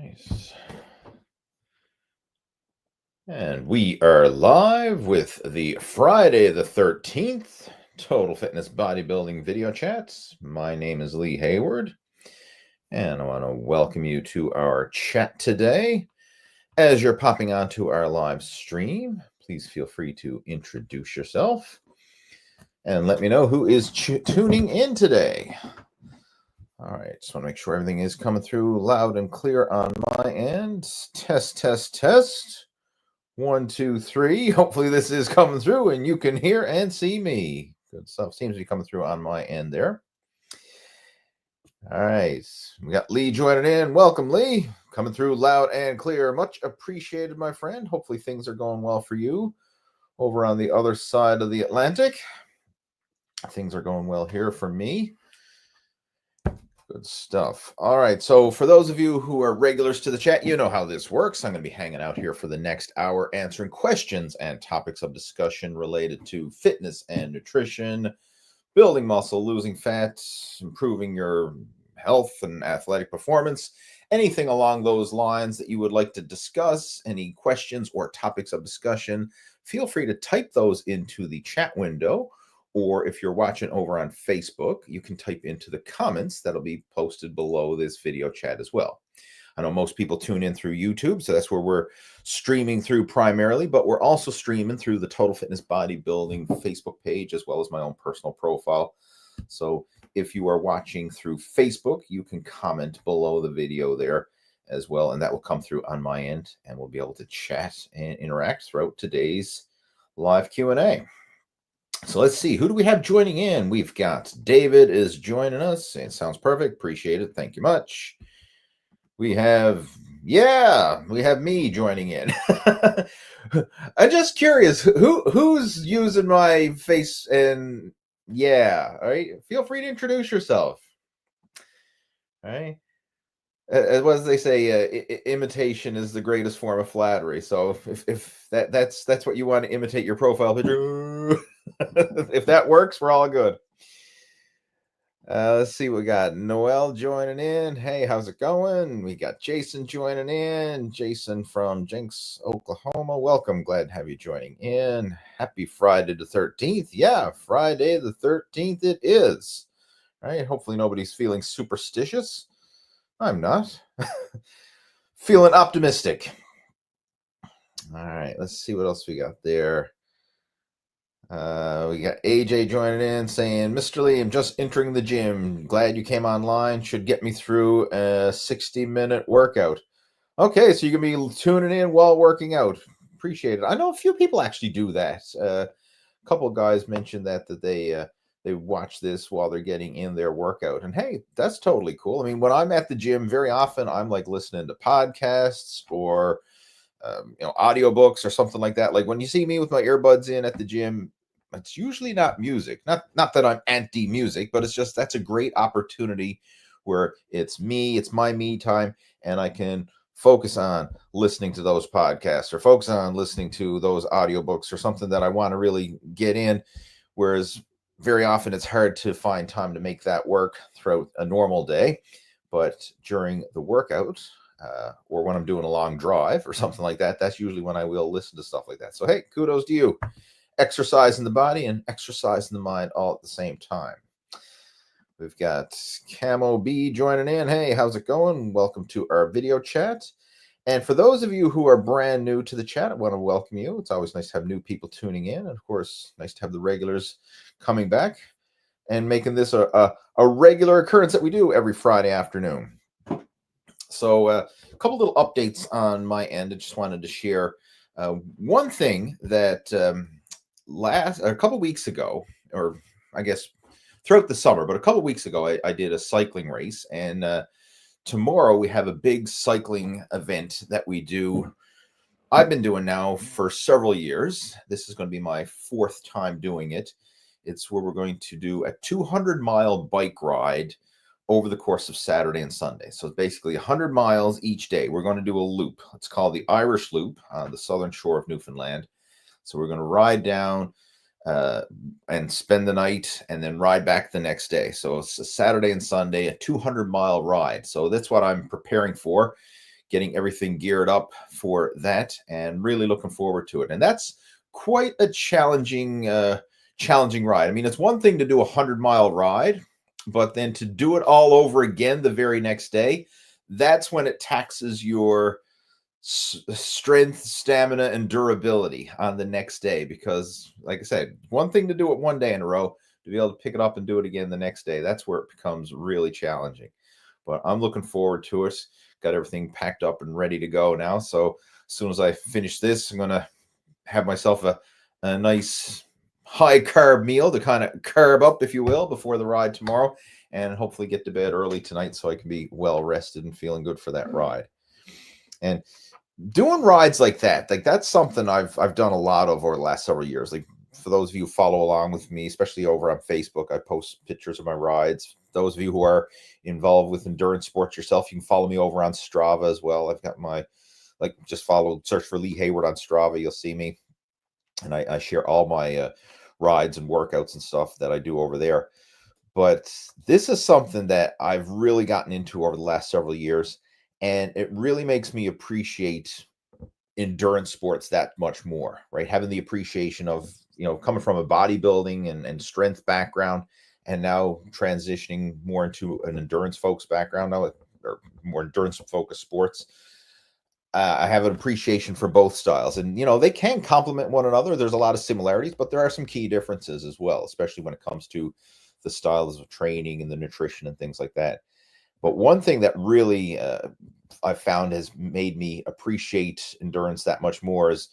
Nice. And we are live with the Friday the 13th Total Fitness Bodybuilding video chats. My name is Lee Hayward, and I want to welcome you to our chat today. As you're popping onto our live stream, please feel free to introduce yourself and let me know who is tuning in today. All right, just want to make sure everything is coming through loud and clear on my end. Test, test, test. 1, 2, 3. Hopefully this is coming through and you can hear and see me. Good stuff. Seems to be coming through on my end there. All right. We got Lee joining in. Welcome, Lee. Coming through loud and clear. Much appreciated, my friend. Hopefully things are going well for you over on the other side of the Atlantic. Things are going well here for me. Good stuff. All right. So for those of you who are regulars to the chat, you know how this works. I'm going to be hanging out here for the next hour answering questions and topics of discussion related to fitness and nutrition, building muscle, losing fat, improving your health and athletic performance, anything along those lines that you would like to discuss, any questions or topics of discussion, feel free to type those into the chat window. Or if you're watching over on Facebook, you can type into the comments that'll be posted below this video chat as well. I know most people tune in through YouTube, so that's where we're streaming through primarily, but we're also streaming through the Total Fitness Bodybuilding Facebook page as well as my own personal profile. So if you are watching through Facebook, you can comment below the video there as well, and that will come through on my end, and we'll be able to chat and interact throughout today's live Q&A. So let's see, who do we have joining in? We've got David is joining us. It sounds perfect. Appreciate it. Thank you much. We have me joining in. I'm just curious, who's using my face and all right. Feel free to introduce yourself. All right. As they say, imitation is the greatest form of flattery. So if that's what you want to imitate your profile picture, if that works, we're all good. Let's see, we got Noel joining in. Hey, how's it going? We got Jason joining in. Jason from Jenks, Oklahoma. Welcome. Glad to have you joining in. Happy Friday the 13th. Yeah, Friday the 13th it is. All right. Hopefully nobody's feeling superstitious. I'm not. Feeling optimistic. All right, let's see what else we got there. We got AJ joining in saying, Mr. Lee, I'm just entering the gym. Glad you came online. Should get me through a 60-minute workout. Okay, so you're going to be tuning in while working out. Appreciate it. I know a few people actually do that. A couple of guys mentioned that they watch this while they're getting in their workout. And hey, that's totally cool. I mean, when I'm at the gym, very often I'm like listening to podcasts or audiobooks or something like that. Like when you see me with my earbuds in at the gym, it's usually not music. Not that I'm anti-music, but it's just that's a great opportunity where it's me, it's my me time, and I can focus on listening to those podcasts or focus on listening to those audiobooks or something that I want to really get in. Whereas very often it's hard to find time to make that work throughout a normal day. But during the workout or when I'm doing a long drive or something like that, that's usually when I will listen to stuff like that. So, hey, kudos to you. Exercising the body and exercising the mind all at the same time. We've got Camo B joining in. Hey, how's it going? Welcome to our video chat. And for those of you who are brand new to the chat, I want to welcome you. It's always nice to have new people tuning in. And of course, nice to have the regulars coming back and making this a regular occurrence that we do every Friday afternoon. So a couple little updates on my end. I just wanted to share one thing that a couple weeks ago, or I guess throughout the summer, but a couple weeks ago, I did a cycling race. And tomorrow we have a big cycling event that we do. I've been doing now for several years. This is going to be my 4th time doing it. It's where we're going to do a 200-mile bike ride over the course of Saturday and Sunday. So it's basically 100 miles each day. We're going to do a loop. It's called the Irish Loop on the southern shore of Newfoundland. So we're going to ride down and spend the night and then ride back the next day. So it's a Saturday and Sunday, a 200-mile ride. So that's what I'm preparing for. getting everything geared up for that, and really looking forward to it. And that's quite a challenging ride. I mean, it's one thing to do a 100-mile ride, but then to do it all over again the very next day, that's when it taxes your strength, stamina, and durability on the next day. Because, like I said, one thing to do it one day in a row, to be able to pick it up and do it again the next day, that's where it becomes really challenging. But I'm looking forward to it. Got everything packed up and ready to go now. So as soon as I finish this, I'm going to have myself a nice high carb meal to kind of carb up, if you will, before the ride tomorrow, and hopefully get to bed early tonight so I can be well rested and feeling good for that ride. And doing rides like that, that's something I've done a lot of over the last several years. Like, for those of you who follow along with me, especially over on Facebook, I post pictures of my rides. Those of you who are involved with endurance sports yourself, you can follow me over on Strava as well. I've got my, just search for Lee Hayward on Strava. You'll see me. And I share all my rides and workouts and stuff that I do over there. But this is something that I've really gotten into over the last several years, and it really makes me appreciate endurance sports that much more, right? Having the appreciation of, coming from a bodybuilding and strength background, and now transitioning more into an endurance focused background now, or more endurance focused sports. I have an appreciation for both styles, and they can complement one another. There's a lot of similarities, but there are some key differences as well, especially when it comes to the styles of training and the nutrition and things like that. But one thing that really I've found has made me appreciate endurance that much more is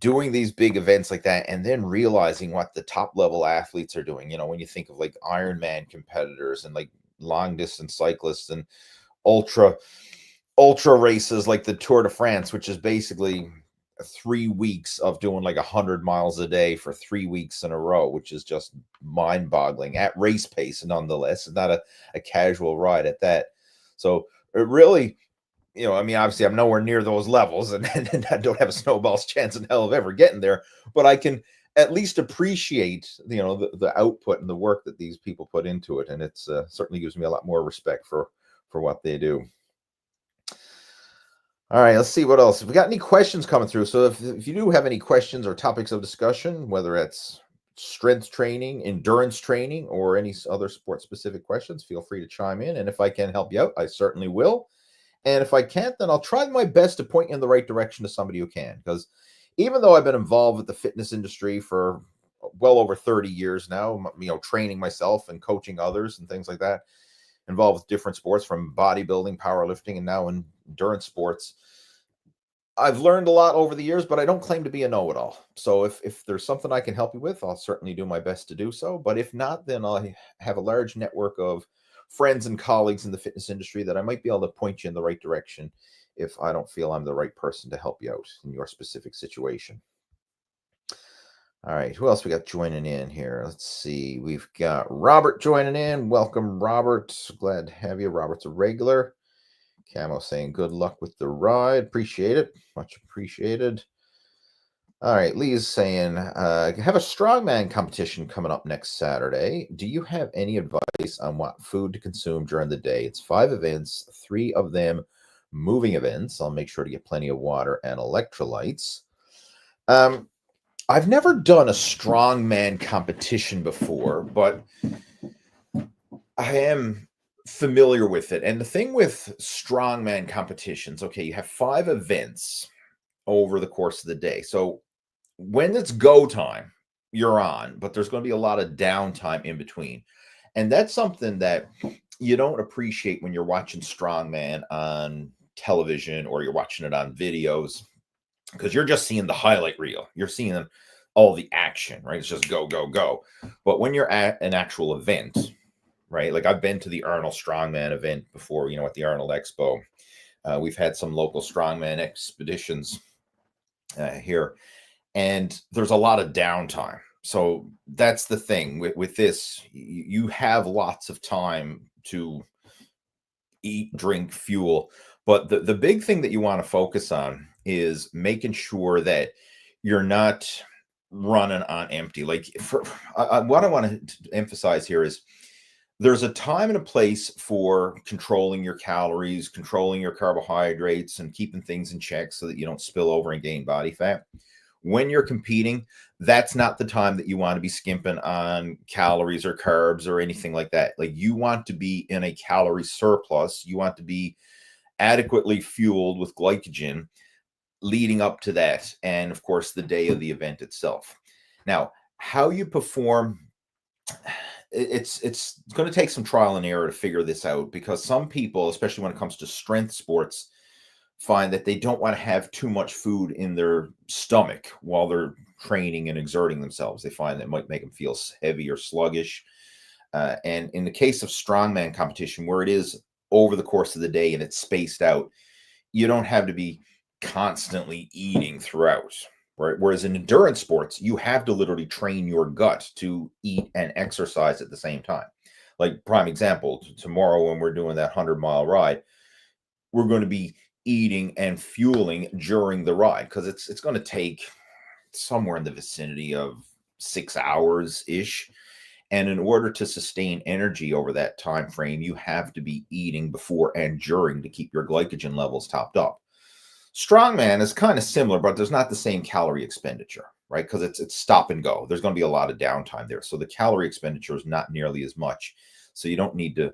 doing these big events like that, and then realizing what the top level athletes are doing. When you think of like Ironman competitors and like long distance cyclists and ultra races like the Tour de France, which is basically 3 weeks of doing like 100 miles a day for 3 weeks in a row, which is just mind boggling at race pace. Nonetheless, it's not a casual ride at that. So it really, obviously I'm nowhere near those levels, and I don't have a snowball's chance in hell of ever getting there, but I can at least appreciate, the output and the work that these people put into it. And it's certainly gives me a lot more respect for what they do. All right, let's see what else. If we got any questions coming through. So if you do have any questions or topics of discussion, whether it's strength training, endurance training, or any other sport specific questions, feel free to chime in. And if I can help you out, I certainly will. And if I can't, then I'll try my best to point you in the right direction to somebody who can. Because even though I've been involved with the fitness industry for well over 30 years now, training myself and coaching others and things like that, involved with different sports from bodybuilding, powerlifting, and now endurance sports, I've learned a lot over the years, but I don't claim to be a know-it-all. So if there's something I can help you with, I'll certainly do my best to do so. But if not, then I have a large network of friends and colleagues in the fitness industry that I might be able to point you in the right direction if I don't feel I'm the right person to help you out in your specific situation. All right, who else we got joining in here? Let's see. We've got Robert joining in. Welcome, Robert. Glad to have you. Robert's a regular. Camo saying good luck with the ride. Appreciate it. Much appreciated. All right, Lee's saying, have a strongman competition coming up next Saturday. Do you have any advice on what food to consume during the day? It's 5 events, 3 of them moving events. I'll make sure to get plenty of water and electrolytes. I've never done a strongman competition before, but I am familiar with it. And the thing with strongman competitions, okay, you have 5 events over the course of the day. So when it's go time, you're on, but there's going to be a lot of downtime in between. And that's something that you don't appreciate when you're watching strongman on television or you're watching it on videos, because you're just seeing the highlight reel. You're seeing all the action, right? It's just go, go, go. But when you're at an actual event, right? Like I've been to the Arnold Strongman event before, at the Arnold Expo. We've had some local strongman expeditions here, and there's a lot of downtime. So that's the thing with this. You have lots of time to eat, drink, fuel. But the big thing that you want to focus on is making sure that you're not running on empty. Like what I want to emphasize here is There's a time and a place for controlling your calories, controlling your carbohydrates, and keeping things in check so that you don't spill over and gain body fat. When you're competing, that's not the time that you want to be skimping on calories or carbs or anything like that. Like, you want to be in a calorie surplus. You want to be adequately fueled with glycogen leading up to that, and of course the day of the event itself. Now, how you perform, it's going to take some trial and error to figure this out, because some people, especially when it comes to strength sports, find that they don't want to have too much food in their stomach while they're training and exerting themselves. They find that it might make them feel heavy or sluggish. And in the case of strongman competition, where it is over the course of the day and it's spaced out, you don't have to be constantly eating throughout, right? Whereas in endurance sports, you have to literally train your gut to eat and exercise at the same time. Like, prime example, tomorrow when we're doing that 100-mile ride, we're going to be eating and fueling during the ride, because it's going to take somewhere in the vicinity of 6 hours ish. And in order to sustain energy over that time frame, you have to be eating before and during to keep your glycogen levels topped up. Strongman is kind of similar, but there's not the same calorie expenditure, right? Because it's stop and go. There's going to be a lot of downtime there. So the calorie expenditure is not nearly as much. So you don't need to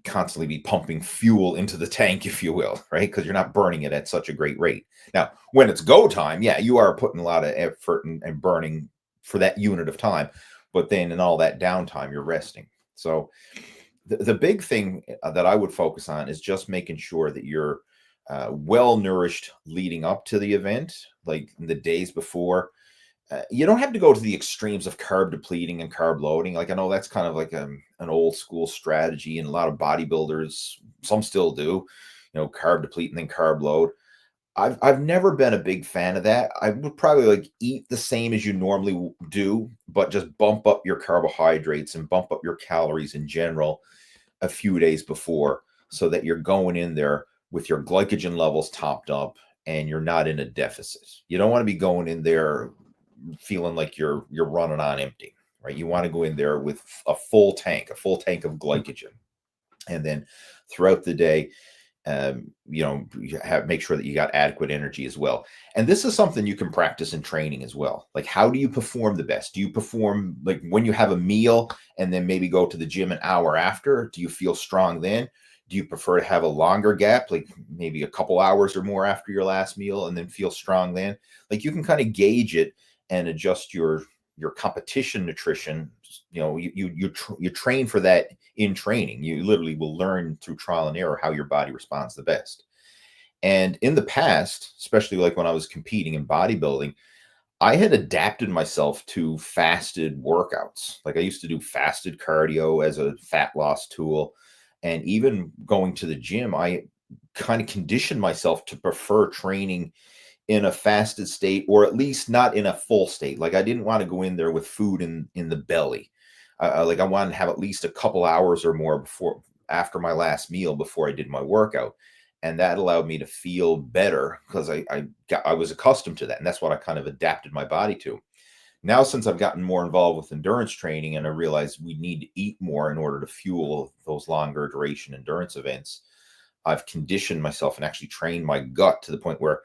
constantly be pumping fuel into the tank, if you will, right? Because you're not burning it at such a great rate. Now, when it's go time, yeah, you are putting a lot of effort and burning for that unit of time. But then in all that downtime, you're resting. So the big thing that I would focus on is just making sure that you're well nourished leading up to the event, like in the days before. You don't have to go to the extremes of carb depleting and carb loading. Like, I know that's kind of like an old school strategy, and a lot of bodybuilders, some still do, carb deplete and then carb load. I've never been a big fan of that. I would probably like eat the same as you normally do, but just bump up your carbohydrates and bump up your calories in general a few days before, so that you're going in there with your glycogen levels topped up and you're not in a deficit. You don't want to be going in there feeling like you're running on empty, right? You want to go in there with a full tank of glycogen, and then throughout the day, make sure that you got adequate energy as well. And this is something you can practice in training as well. Like, how do you perform the best? Do you perform like when you have a meal and then maybe go to the gym an hour after? Do you feel strong then? Do you prefer to have a longer gap, like maybe a couple hours or more after your last meal, and then feel strong then? Like, you can kind of gauge it and adjust your competition nutrition. You train for that in training. You literally will learn through trial and error how your body responds the best. And in the past, especially like when I was competing in bodybuilding, I had adapted myself to fasted workouts. Like, I used to do fasted cardio as a fat loss tool. And even going to the gym, I kind of conditioned myself to prefer training in a fasted state, or at least not in a full state. Like, I didn't want to go in there with food in the belly. Like, I wanted to have at least a couple hours or more after my last meal before I did my workout. And that allowed me to feel better, because I was accustomed to that. And that's what I kind of adapted my body to. Now, since I've gotten more involved with endurance training and I realized we need to eat more in order to fuel those longer duration endurance events, I've conditioned myself and actually trained my gut to the point where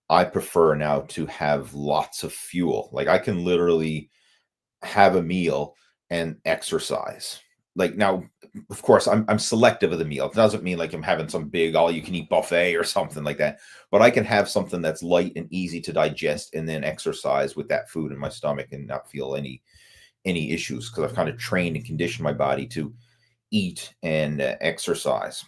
I prefer now to have lots of fuel. Like, I can literally have a meal and exercise. Like, now, of course, I'm selective of the meal. It doesn't mean like I'm having some big all-you-can-eat buffet or something like that. But I can have something that's light and easy to digest, and then exercise with that food in my stomach and not feel any issues, because I've kind of trained and conditioned my body to eat and exercise.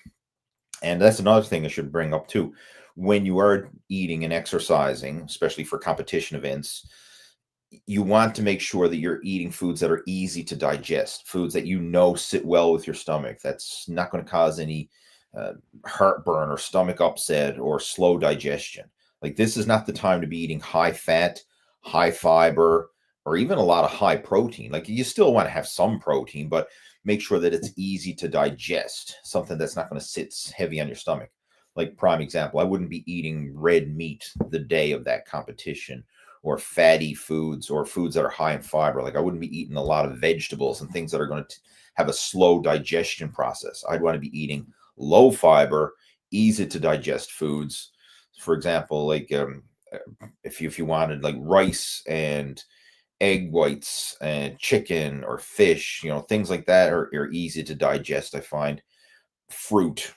And that's another thing I should bring up too. When you are eating and exercising, especially for competition events, you want to make sure that you're eating foods that are easy to digest, foods that sit well with your stomach. That's not going to cause any heartburn or stomach upset or slow digestion. Like, this is not the time to be eating high fat, high fiber, or even a lot of high protein. Like, you still want to have some protein, but make sure that it's easy to digest, something that's not going to sit heavy on your stomach. Like, prime example, I wouldn't be eating red meat the day of that competition, or fatty foods or foods that are high in fiber. Like I wouldn't be eating a lot of vegetables and things that are going to have a slow digestion process. I'd want to be eating low fiber, easy to digest foods. For example, like if you wanted like rice and egg whites and chicken or fish, things like that are easy to digest. I find fruit,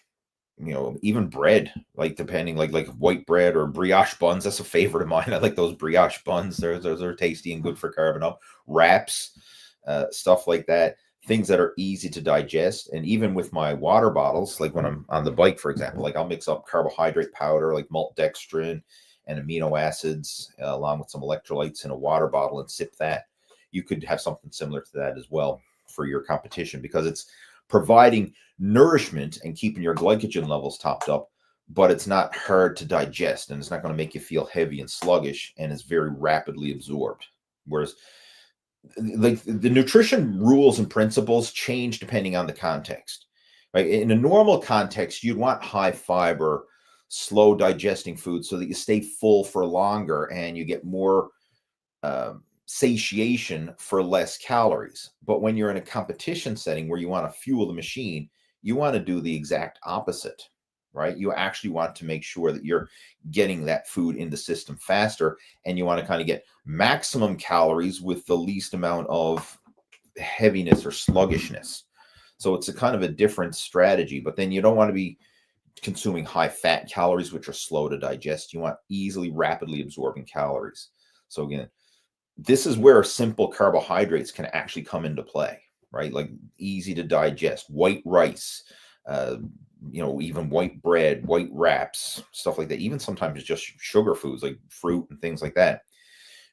even bread, like depending, like white bread or brioche buns. That's a favorite of mine. I like those brioche buns. Those are tasty and good for carbon up. Wraps, stuff like that. Things that are easy to digest. And even with my water bottles, like when I'm on the bike, for example, like I'll mix up carbohydrate powder, like maltodextrin and amino acids, along with some electrolytes in a water bottle and sip that. You could have something similar to that as well for your competition, because it's providing nourishment and keeping your glycogen levels topped up, but it's not hard to digest and it's not going to make you feel heavy and sluggish, and it's very rapidly absorbed. Whereas like the nutrition rules and principles change depending on the context, right? In a normal context, you'd want high fiber, slow digesting food so that you stay full for longer and you get more satiation for less calories. But when you're in a competition setting where you want to fuel the machine, you want to do the exact opposite, right? You actually want to make sure that you're getting that food in the system faster, and you want to kind of get maximum calories with the least amount of heaviness or sluggishness. So it's a kind of a different strategy, but then you don't want to be consuming high fat calories, which are slow to digest. You want easily, rapidly absorbing calories. So again, this is where simple carbohydrates can actually come into play, right? Like easy to digest, white rice, even white bread, white wraps, stuff like that. Even sometimes just sugar foods like fruit and things like that,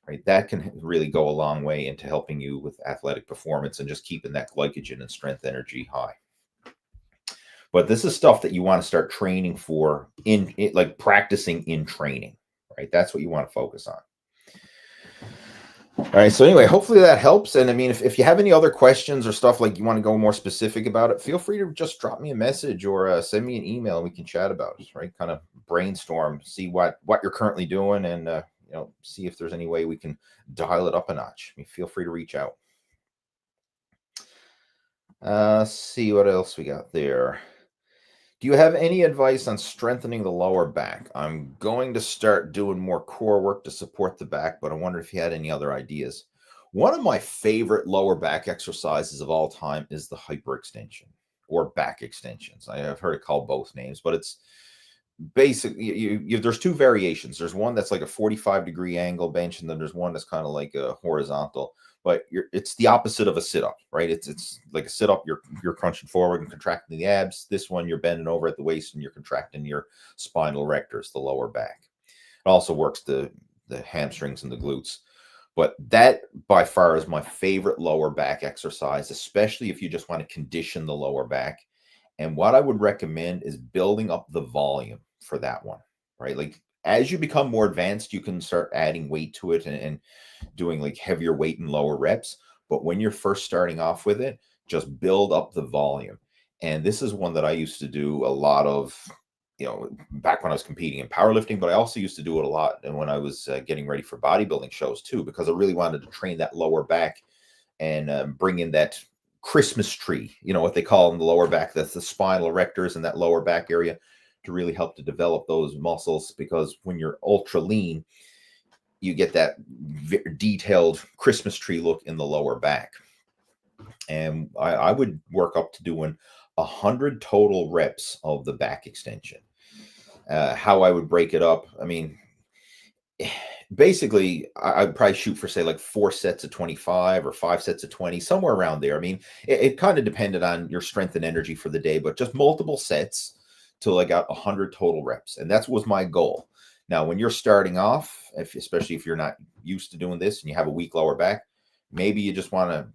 right? That can really go a long way into helping you with athletic performance and just keeping that glycogen and strength energy high. But this is stuff that you want to start training for in like practicing in training, right? That's what you want to focus on. All right. So anyway, hopefully that helps. And I mean, if you have any other questions or stuff like you want to go more specific about it, feel free to just drop me a message or send me an email and we can chat about it, right? Kind of brainstorm, see what you're currently doing, and see if there's any way we can dial it up a notch. I mean, feel free to reach out. See what else we got there. Do you have any advice on strengthening the lower back? I'm going to start doing more core work to support the back, but I wonder if you had any other ideas. One of my favorite lower back exercises of all time is the hyperextension or back extensions. I have heard it called both names, but it's basically there's two variations. There's one that's like a 45-degree angle bench, and then there's one that's kind of like a horizontal. But it's the opposite of a sit-up, right? It's like a sit-up, you're crunching forward and contracting the abs. This one, you're bending over at the waist and you're contracting your spinal erectors, the lower back. It also works the hamstrings and the glutes. But that by far is my favorite lower back exercise, especially if you just want to condition the lower back. And what I would recommend is building up the volume for that one, right? Like as you become more advanced, you can start adding weight to it and doing like heavier weight and lower reps. But when you're first starting off with it, just build up the volume. And this is one that I used to do a lot of, back when I was competing in powerlifting, but I also used to do it a lot and when I was getting ready for bodybuilding shows too, because I really wanted to train that lower back and bring in that Christmas tree, what they call in the lower back, that's the spinal erectors and that lower back area, to really help to develop those muscles. Because when you're ultra lean, you get that detailed Christmas tree look in the lower back. And I would work up to doing 100 total reps of the back extension. How I would break it up, I mean, basically I'd probably shoot for say like 4 sets of 25 or 5 sets of 20, somewhere around there. I mean, it kind of depended on your strength and energy for the day, but just multiple sets till I got 100 total reps. And that was my goal. Now, when you're starting off, especially if you're not used to doing this and you have a weak lower back, maybe you just want to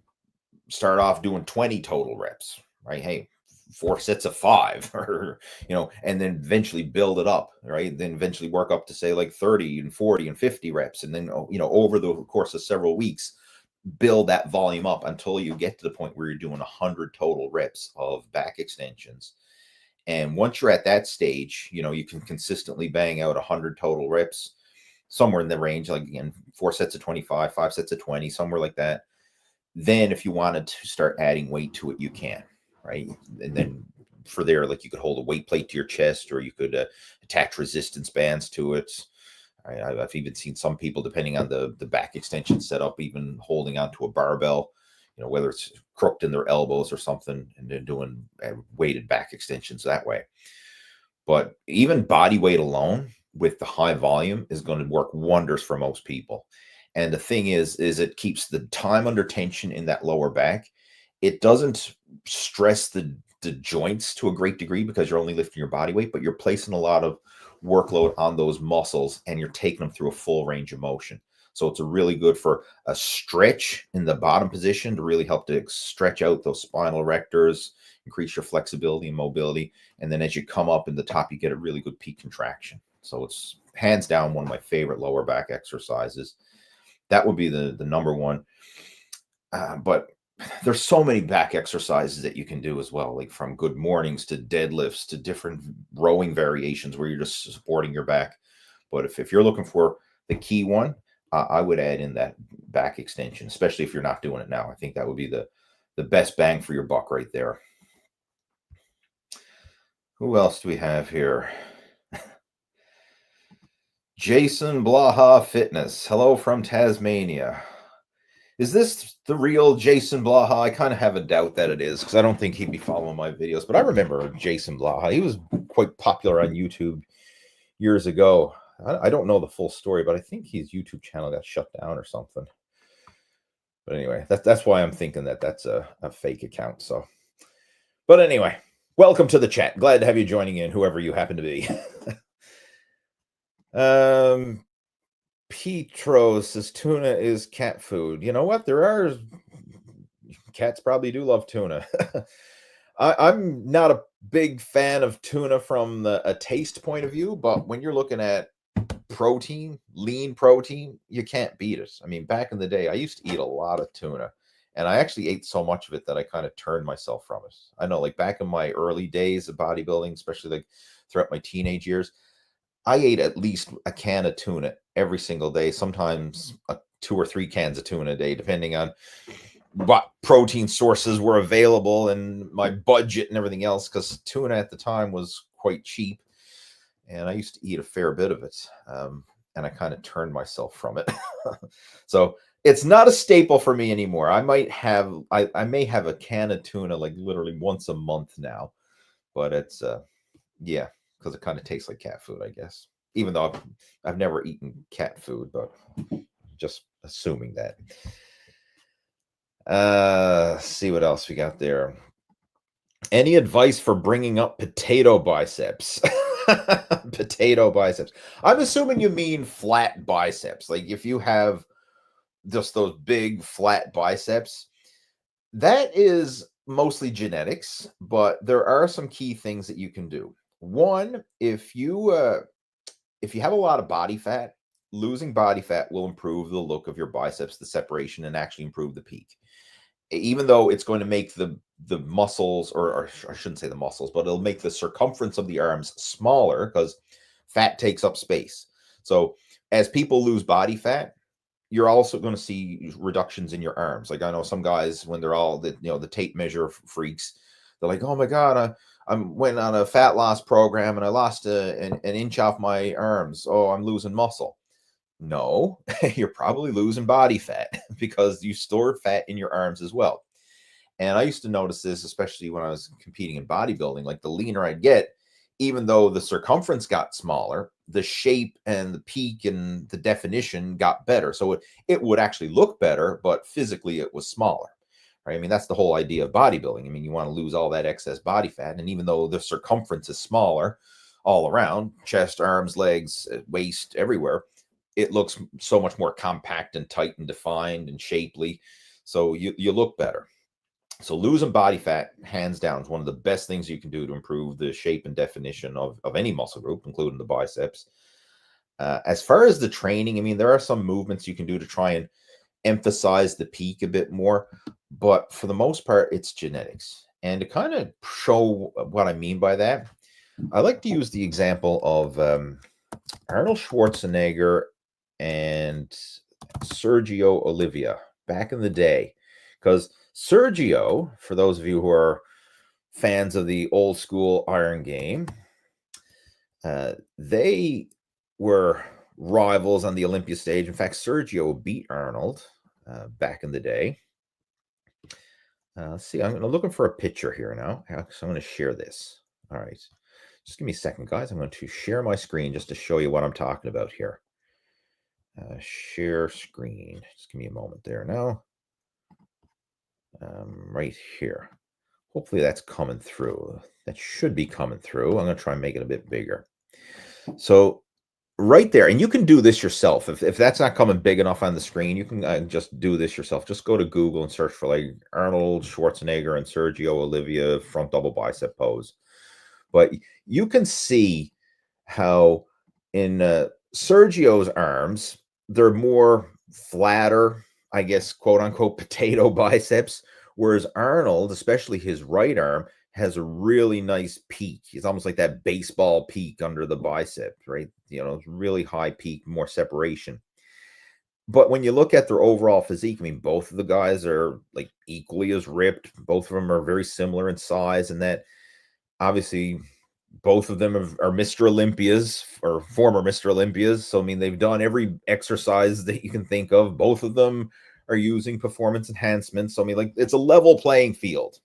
start off doing 20 total reps, right? Hey, 4 sets of 5 or, and then eventually build it up, right? Then eventually work up to say like 30 and 40 and 50 reps. And then, over the course of several weeks, build that volume up until you get to the point where you're doing 100 total reps of back extensions. And once you're at that stage, you can consistently bang out 100 total reps. somewhere in the range, like again, 4 sets of 25, 5 sets of 20, somewhere like that. Then if you wanted to start adding weight to it, you can, right? And then for there, like you could hold a weight plate to your chest, or you could attach resistance bands to it. I've even seen some people, depending on the back extension setup, even holding onto a barbell, whether it's crooked in their elbows or something, and they're doing weighted back extensions that way. But even body weight alone with the high volume is going to work wonders for most people. And the thing is it keeps the time under tension in that lower back. It doesn't stress the joints to a great degree because you're only lifting your body weight, but you're placing a lot of workload on those muscles and you're taking them through a full range of motion. So it's really good for a stretch in the bottom position to really help to stretch out those spinal erectors, increase your flexibility and mobility. And then as you come up in the top, you get a really good peak contraction. So it's hands down one of my favorite lower back exercises. That would be the number one. But there's so many back exercises that you can do as well, like from good mornings to deadlifts to different rowing variations where you're just supporting your back. But if you're looking for the key one, I would add in that back extension, especially if you're not doing it now. I think that would be the best bang for your buck right there. Who else do we have here? Jason Blaha Fitness. Hello from Tasmania. Is this the real Jason Blaha? I kind of have a doubt that it is because I don't think he'd be following my videos. But I remember Jason Blaha. He was quite popular on YouTube years ago. I don't know the full story, but I think his YouTube channel got shut down or something. But anyway, that's why I'm thinking that that's a fake account. So, but anyway, welcome to the chat. Glad to have you joining in, whoever you happen to be. Petro says tuna is cat food. You know what? There are cats probably do love tuna. I'm not a big fan of tuna from a taste point of view, but when you're looking at protein, lean protein, you can't beat it. I mean, back in the day, I used to eat a lot of tuna, and I actually ate so much of it that I kind of turned myself from it. I know, like back in my early days of bodybuilding, especially like throughout my teenage years, I ate at least a can of tuna every single day, sometimes 2 or 3 cans of tuna a day, depending on what protein sources were available and my budget and everything else, because tuna at the time was quite cheap. And I used to eat a fair bit of it, and I kind of turned myself from it. So it's not a staple for me anymore. I may have a can of tuna like literally once a month now, but it's yeah, because it kind of tastes like cat food, I guess. Even though I've never eaten cat food, but just assuming that. See what else we got there. Any advice for bringing up potato biceps? Potato biceps. I'm assuming you mean flat biceps. Like if you have just those big flat biceps, that is mostly genetics, but there are some key things that you can do. One, if you have a lot of body fat, losing body fat will improve the look of your biceps, the separation, and actually improve the peak. Even though it's going to make the muscles, or I shouldn't say the muscles, but it'll make the circumference of the arms smaller because fat takes up space. So as people lose body fat, you're also going to see reductions in your arms. Like I know some guys, when they're all the tape measure freaks, they're like, oh my God, I went on a fat loss program and I lost an inch off my arms. Oh, I'm losing muscle. No, you're probably losing body fat because you stored fat in your arms as well. And I used to notice this, especially when I was competing in bodybuilding, like the leaner I'd get, even though the circumference got smaller, the shape and the peak and the definition got better. So it would actually look better, but physically it was smaller, right? I mean, that's the whole idea of bodybuilding. I mean, you want to lose all that excess body fat. And even though the circumference is smaller all around, chest, arms, legs, waist, everywhere, it looks so much more compact and tight and defined and shapely. So you look better. So losing body fat, hands down, is one of the best things you can do to improve the shape and definition of any muscle group, including the biceps. As far as the training, I mean, there are some movements you can do to try and emphasize the peak a bit more. But for the most part, it's genetics. And to kind of show what I mean by that, I like to use the example of Arnold Schwarzenegger and Sergio Olivia back in the day. Because Sergio, for those of you who are fans of the old school Iron game, they were rivals on the Olympia stage. In fact, Sergio beat Arnold back in the day. Let's see, I'm looking for a picture here now. So I'm going to share this. All right. Just give me a second, guys. I'm going to share my screen just to show you what I'm talking about here. Share screen. Just give me a moment there now. Right here. Hopefully that's coming through. That should be coming through. I'm going to try and make it a bit bigger. So right there, and you can do this yourself. If that's not coming big enough on the screen, you can just do this yourself. Just go to Google and search for like Arnold Schwarzenegger and Sergio Olivia front double bicep pose. But you can see how in Sergio's arms, they're more flatter, I guess, quote unquote, potato biceps, whereas Arnold, especially his right arm, has a really nice peak. It's almost like that baseball peak under the bicep, right? You know, really high peak, more separation. But when you look at their overall physique, I mean, both of the guys are like equally as ripped. Both of them are very similar in size, and that obviously both of them are Mr. Olympias or former Mr. Olympias. So, I mean, they've done every exercise that you can think of. Both of them are using performance enhancements. So, I mean, like, it's a level playing field.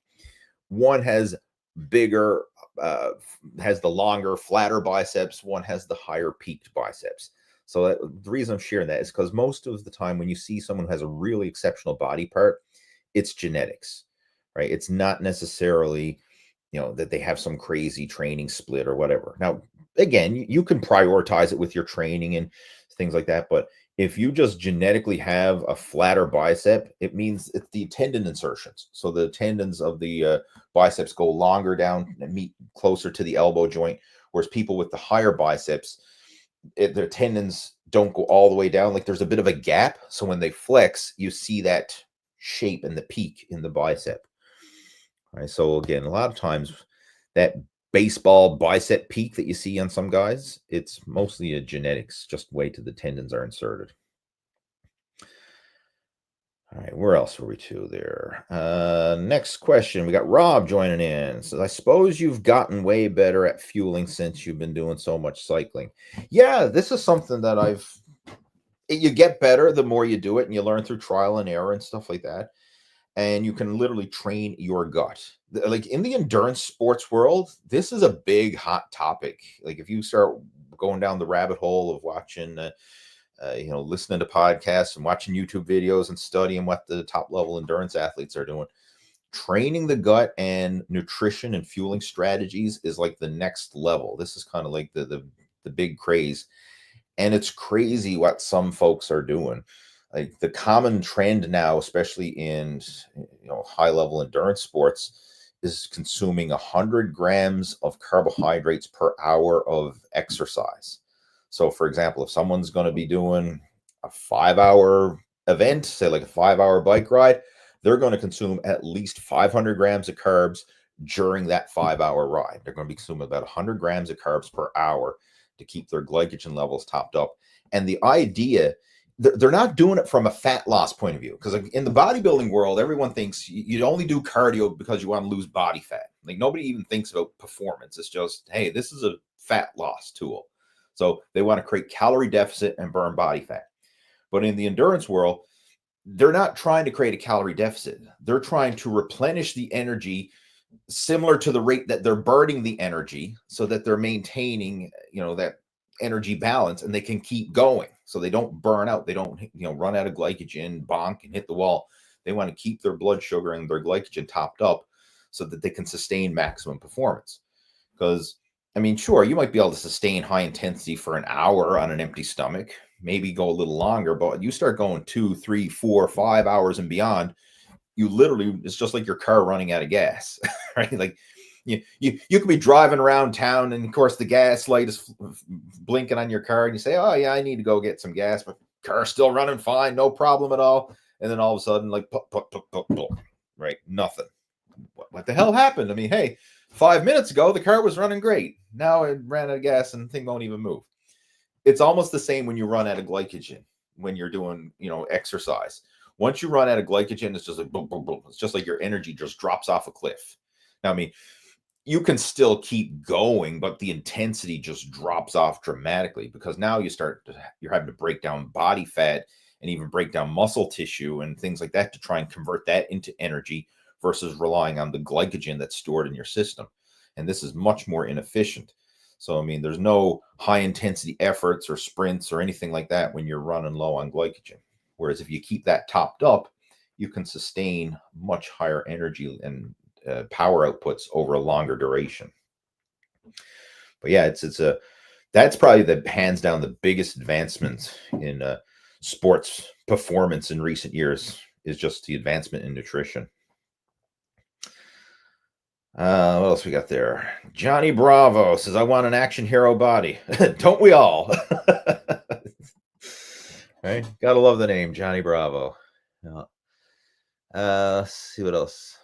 One has bigger, has the longer, flatter biceps. One has the higher peaked biceps. So the reason I'm sharing that is because most of the time when you see someone who has a really exceptional body part, it's genetics, right? It's not necessarily, you know, that they have some crazy training split or whatever. Now, again, you can prioritize it with your training and things like that. But if you just genetically have a flatter bicep, it means it's the tendon insertions. So the tendons of the biceps go longer down and meet closer to the elbow joint, whereas people with the higher biceps, their tendons don't go all the way down. Like there's a bit of a gap. So when they flex, you see that shape and the peak in the bicep. All right. So again, a lot of times that baseball bicep peak that you see on some guys, it's mostly a genetics, just way to the tendons are inserted. All right, where else were we to there? Next question. We got Rob joining in. Says, I suppose you've gotten way better at fueling since you've been doing so much cycling. Yeah, this is something that you get better the more you do it, and you learn through trial and error and stuff like that. And you can literally train your gut. Like in the endurance sports world, this is a big hot topic. Like if you start going down the rabbit hole of watching, listening to podcasts and watching YouTube videos and studying what the top level endurance athletes are doing, training the gut and nutrition and fueling strategies is like the next level. This is kind of like the big craze. And it's crazy what some folks are doing. Like the common trend now, especially in high level endurance sports, is consuming 100 grams of carbohydrates per hour of exercise. So, for example, if someone's going to be doing a 5-hour event, say like a 5-hour bike ride, they're going to consume at least 500 grams of carbs during that 5-hour ride. They're going to be consuming about 100 grams of carbs per hour to keep their glycogen levels topped up. And the idea, they're not doing it from a fat loss point of view, because in the bodybuilding world, everyone thinks you only do cardio because you want to lose body fat. Like nobody even thinks about performance. It's just, hey, this is a fat loss tool. So they want to create calorie deficit and burn body fat. But in the endurance world, they're not trying to create a calorie deficit. They're trying to replenish the energy similar to the rate that they're burning the energy, so that they're maintaining, that energy balance, and they can keep going. So they don't burn out. They don't, run out of glycogen, bonk, and hit the wall. They want to keep their blood sugar and their glycogen topped up so that they can sustain maximum performance. Because, I mean, sure, you might be able to sustain high intensity for an hour on an empty stomach, maybe go a little longer, but you start going 2, 3, 4, 5 hours and beyond, you literally, it's just like your car running out of gas, right? Like you could be driving around town, and of course the gas light is blinking on your car, and you say, oh yeah, I need to go get some gas, but car's still running fine, no problem at all. And then all of a sudden, like, right? Nothing. What the hell happened? I mean, hey, 5 minutes ago, the car was running great. Now it ran out of gas and the thing won't even move. it's almost the same when you run out of glycogen when you're doing, exercise. Once you run out of glycogen, it's just like boom, boom, boom. It's just like your energy just drops off a cliff. Now, I mean, you can still keep going, but the intensity just drops off dramatically because now you're having to break down body fat and even break down muscle tissue and things like that to try and convert that into energy versus relying on the glycogen that's stored in your system. And this is much more inefficient. So, I mean, there's no high intensity efforts or sprints or anything like that when you're running low on glycogen. Whereas if you keep that topped up, you can sustain much higher energy and power outputs over a longer duration. But yeah, that's probably the hands down the biggest advancement in sports performance in recent years is just the advancement in nutrition. What else we got there? Johnny Bravo says, I want an action hero body. Don't we all? Right? Gotta love the name, Johnny Bravo. Yeah. Let's see what else.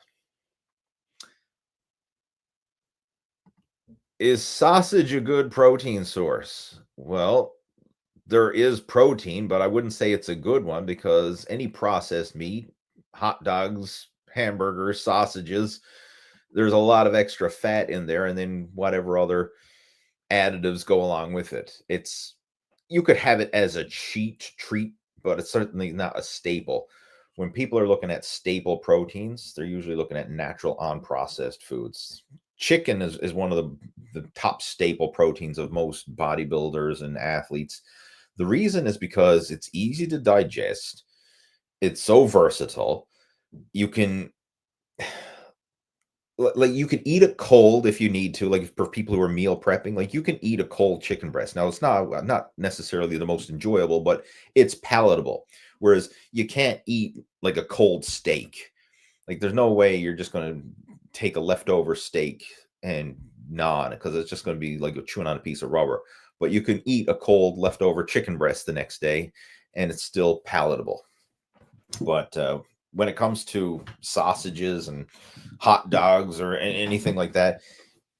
Is sausage a good protein source? Well, there is protein, but I wouldn't say it's a good one because any processed meat, hot dogs, hamburgers, sausages, there's a lot of extra fat in there, and then whatever other additives go along with it. You could have it as a cheat treat, but it's certainly not a staple. When people are looking at staple proteins, they're usually looking at natural unprocessed foods. Chicken is one of the top staple proteins of most bodybuilders and athletes. The reason is because it's easy to digest. It's so versatile. You can eat it cold if you need to, like for people who are meal prepping, like you can eat a cold chicken breast. Now it's not necessarily the most enjoyable, but it's palatable. Whereas you can't eat like a cold steak. Like there's no way you're just going to take a leftover steak and gnaw on it because it's just going to be like chewing on a piece of rubber. But you can eat a cold leftover chicken breast the next day and it's still palatable. But when it comes to sausages and hot dogs or anything like that,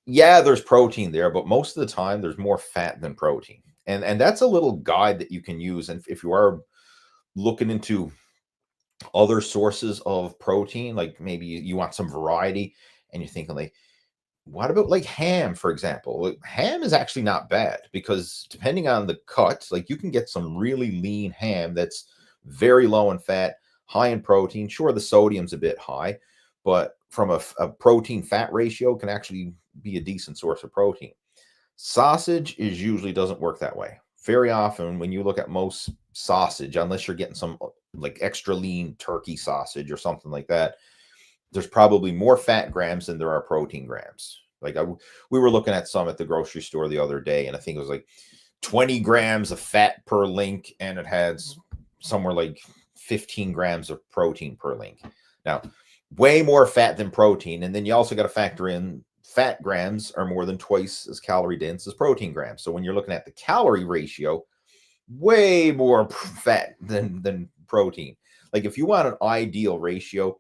yeah, there's protein there, but most of the time there's more fat than protein. And that's a little guide that you can use. And if you are looking into other sources of protein, like maybe you want some variety and you're thinking like, what about like ham, for example? Like, ham is actually not bad because depending on the cut, like you can get some really lean ham that's very low in fat, high in protein. Sure, the sodium's a bit high, but from a protein fat ratio can actually be a decent source of protein. Sausage usually doesn't work that way. Very often when you look at most sausage, unless you're getting some like extra lean turkey sausage or something like that, there's probably more fat grams than there are protein grams. Like we were looking at some at the grocery store the other day, and I think it was like 20 grams of fat per link, and it has somewhere like 15 grams of protein per link. Now, way more fat than protein, and then you also got to factor in fat grams are more than twice as calorie dense as protein grams. So when you're looking at the calorie ratio, way more fat than protein. Like if you want an ideal ratio,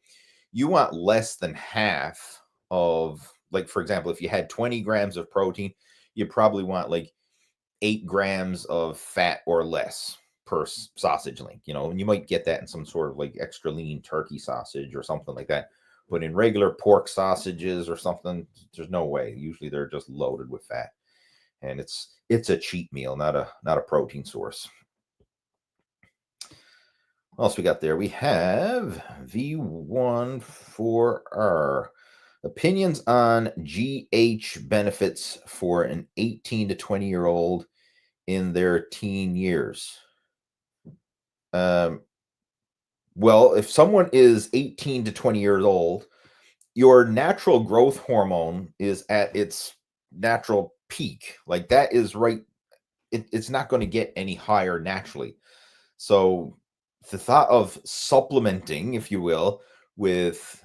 you want less than half of, like, for example, if you had 20 grams of protein, you probably want like 8 grams of fat or less per sausage link, and you might get that in some sort of like extra lean turkey sausage or something like that. But in regular pork sausages or something, there's no way. Usually they're just loaded with fat. And it's a cheat meal, not a protein source. What else we got there? We have V14R. Opinions on GH benefits for an 18 to 20-year-old in their teen years. Well, if someone is 18 to 20 years old, your natural growth hormone is at its natural peak. Like that is right. It's not going to get any higher naturally. So the thought of supplementing, if you will, with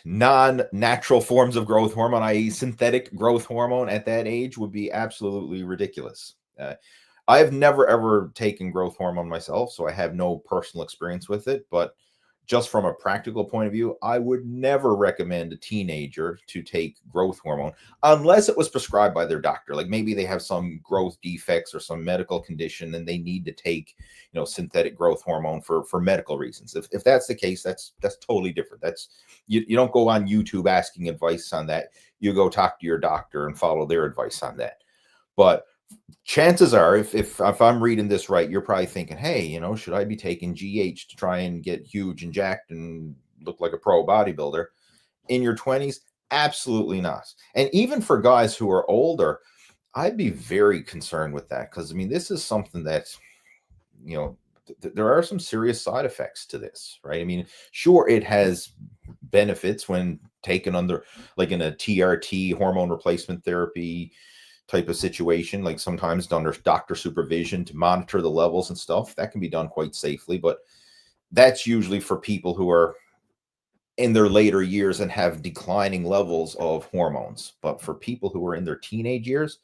non-natural forms of growth hormone, i.e. synthetic growth hormone at that age would be absolutely ridiculous. I've never, ever taken growth hormone myself, so I have no personal experience with it, but just from a practical point of view, I would never recommend a teenager to take growth hormone unless it was prescribed by their doctor. Like maybe they have some growth defects or some medical condition and they need to take, synthetic growth hormone for medical reasons. If that's the case, that's totally different. That's you don't go on YouTube asking advice on that. You go talk to your doctor and follow their advice on that. But chances are, if I'm reading this right, you're probably thinking, hey, should I be taking GH to try and get huge and jacked and look like a pro bodybuilder? In your 20s, absolutely not. And even for guys who are older, I'd be very concerned with that, because I mean, this is something that, there are some serious side effects to this, right? I mean, sure, it has benefits when taken under, like in a TRT, hormone replacement therapy type of situation, like sometimes under doctor supervision to monitor the levels and stuff. That can be done quite safely, but that's usually for people who are in their later years and have declining levels of hormones. But for people who are in their teenage years,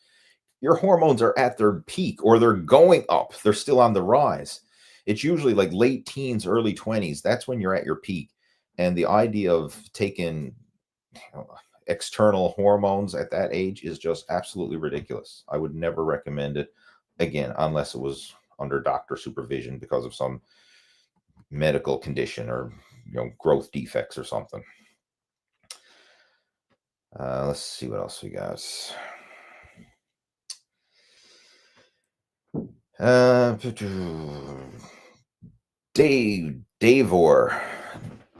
your hormones are at their peak or they're going up. They're still on the rise. It's usually like late teens, early 20s. That's when you're at your peak. And the idea of taking external hormones at that age is just absolutely ridiculous. I would never recommend it, again, unless it was under doctor supervision because of some medical condition or growth defects or something. Let's see what else we got. Davor,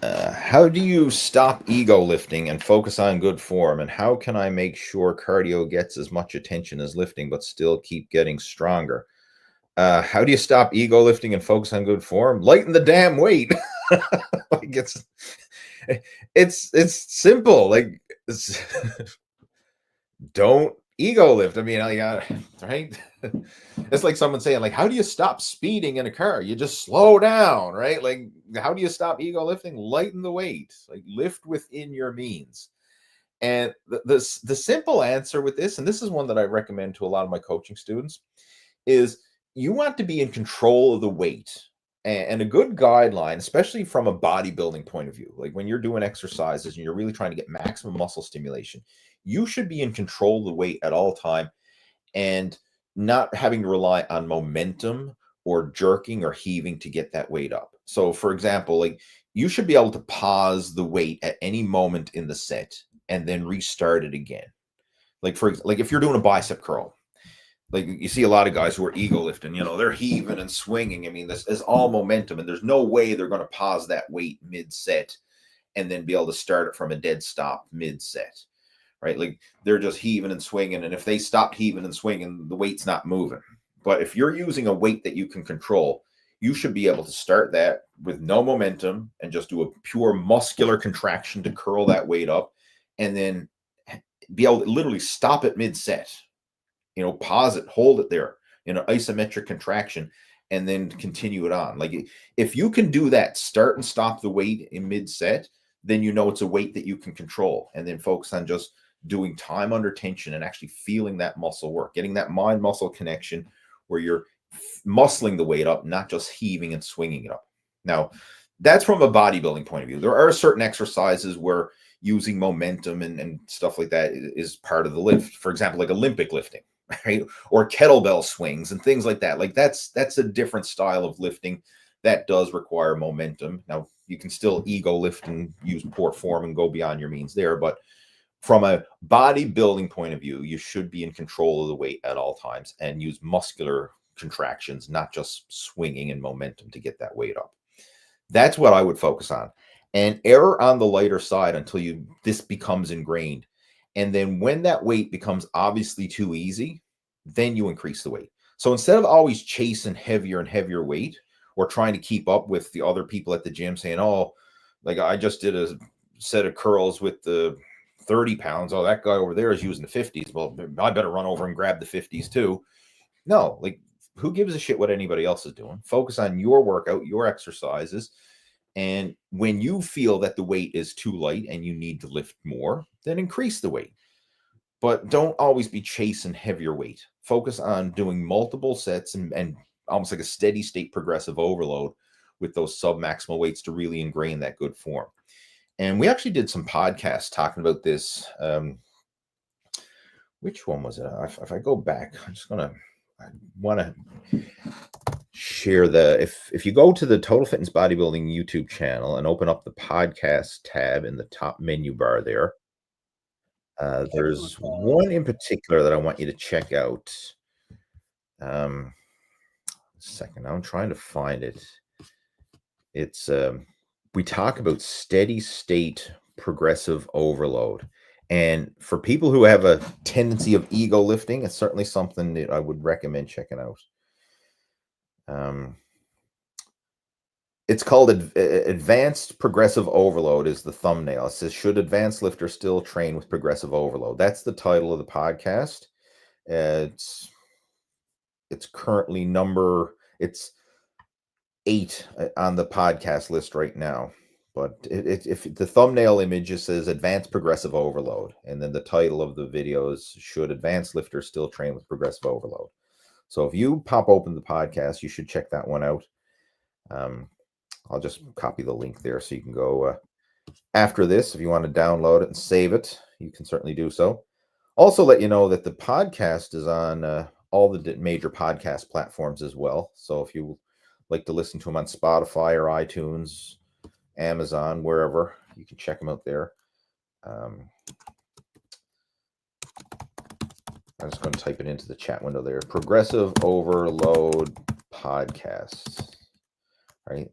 how do you stop ego lifting and focus on good form? And how can I make sure cardio gets as much attention as lifting, but still keep getting stronger? How do you stop ego lifting and focus on good form? Lighten the damn weight. Like it's simple. Like don't ego lift. I mean, right? It's like someone saying, like, how do you stop speeding in a car? You just slow down, right? Like, how do you stop ego lifting? Lighten the weight. Like, lift within your means. And the simple answer with this, and this is one that I recommend to a lot of my coaching students, is you want to be in control of the weight. And a good guideline, especially from a bodybuilding point of view, like when you're doing exercises and you're really trying to get maximum muscle stimulation, you should be in control of the weight at all time and not having to rely on momentum or jerking or heaving to get that weight up. So for example, like you should be able to pause the weight at any moment in the set and then restart it again. Like if you're doing a bicep curl, like you see a lot of guys who are ego lifting, they're heaving and swinging. I mean, this is all momentum, and there's no way they're going to pause that weight mid-set and then be able to start it from a dead stop mid-set, right? Like they're just heaving and swinging, and if they stopped heaving and swinging, the weight's not moving. But if you're using a weight that you can control, you should be able to start that with no momentum and just do a pure muscular contraction to curl that weight up, and then be able to literally stop it mid-set. Pause it, hold it there in an isometric contraction, and then continue it on. Like if you can do that, start and stop the weight in mid-set, then it's a weight that you can control, and then focus on just doing time under tension and actually feeling that muscle work, getting that mind-muscle connection where you're muscling the weight up, not just heaving and swinging it up. Now, that's from a bodybuilding point of view. There are certain exercises where using momentum and stuff like that is part of the lift. For example, like Olympic lifting, right? Or kettlebell swings and things like that. Like that's a different style of lifting that does require momentum. Now, you can still ego lift and use poor form and go beyond your means there, but from a bodybuilding point of view, you should be in control of the weight at all times and use muscular contractions, not just swinging and momentum to get that weight up. That's what I would focus on, and err on the lighter side until this becomes ingrained. And then when that weight becomes obviously too easy, then you increase the weight. So instead of always chasing heavier and heavier weight or trying to keep up with the other people at the gym saying, oh, like I just did a set of curls with the 30 pounds. Oh, that guy over there is using the 50s. Well, I better run over and grab the 50s too. No, like who gives a shit what anybody else is doing? Focus on your workout, your exercises. And when you feel that the weight is too light and you need to lift more, then increase the weight. But don't always be chasing heavier weight. Focus on doing multiple sets and almost like a steady state progressive overload with those sub-maximal weights to really ingrain that good form. And we actually did some podcasts talking about this. Which one was it? If I go back, I want to share if you go to the Total Fitness Bodybuilding YouTube channel and open up the podcast tab in the top menu bar there, there's one in particular that I want you to check out. Second, I'm trying to find it. It's we talk about steady state progressive overload. And for people who have a tendency of ego lifting, it's certainly something that I would recommend checking out. It's called Advanced Progressive Overload is the thumbnail. It says, should advanced lifters still train with progressive overload? That's the title of the podcast. It's currently it's 8 on the podcast list right now. But if the thumbnail image just says advanced progressive overload, and then the title of the video is, should advanced lifters still train with progressive overload? So if you pop open the podcast, you should check that one out. I'll just copy the link there so you can go after this. If you want to download it and save it, you can certainly do so. Also let you know that the podcast is on all the major podcast platforms as well. So if you like to listen to them on Spotify or iTunes, Amazon, wherever, you can check them out there. I'm just going to type it into the chat window there. Progressive Overload Podcast. Right?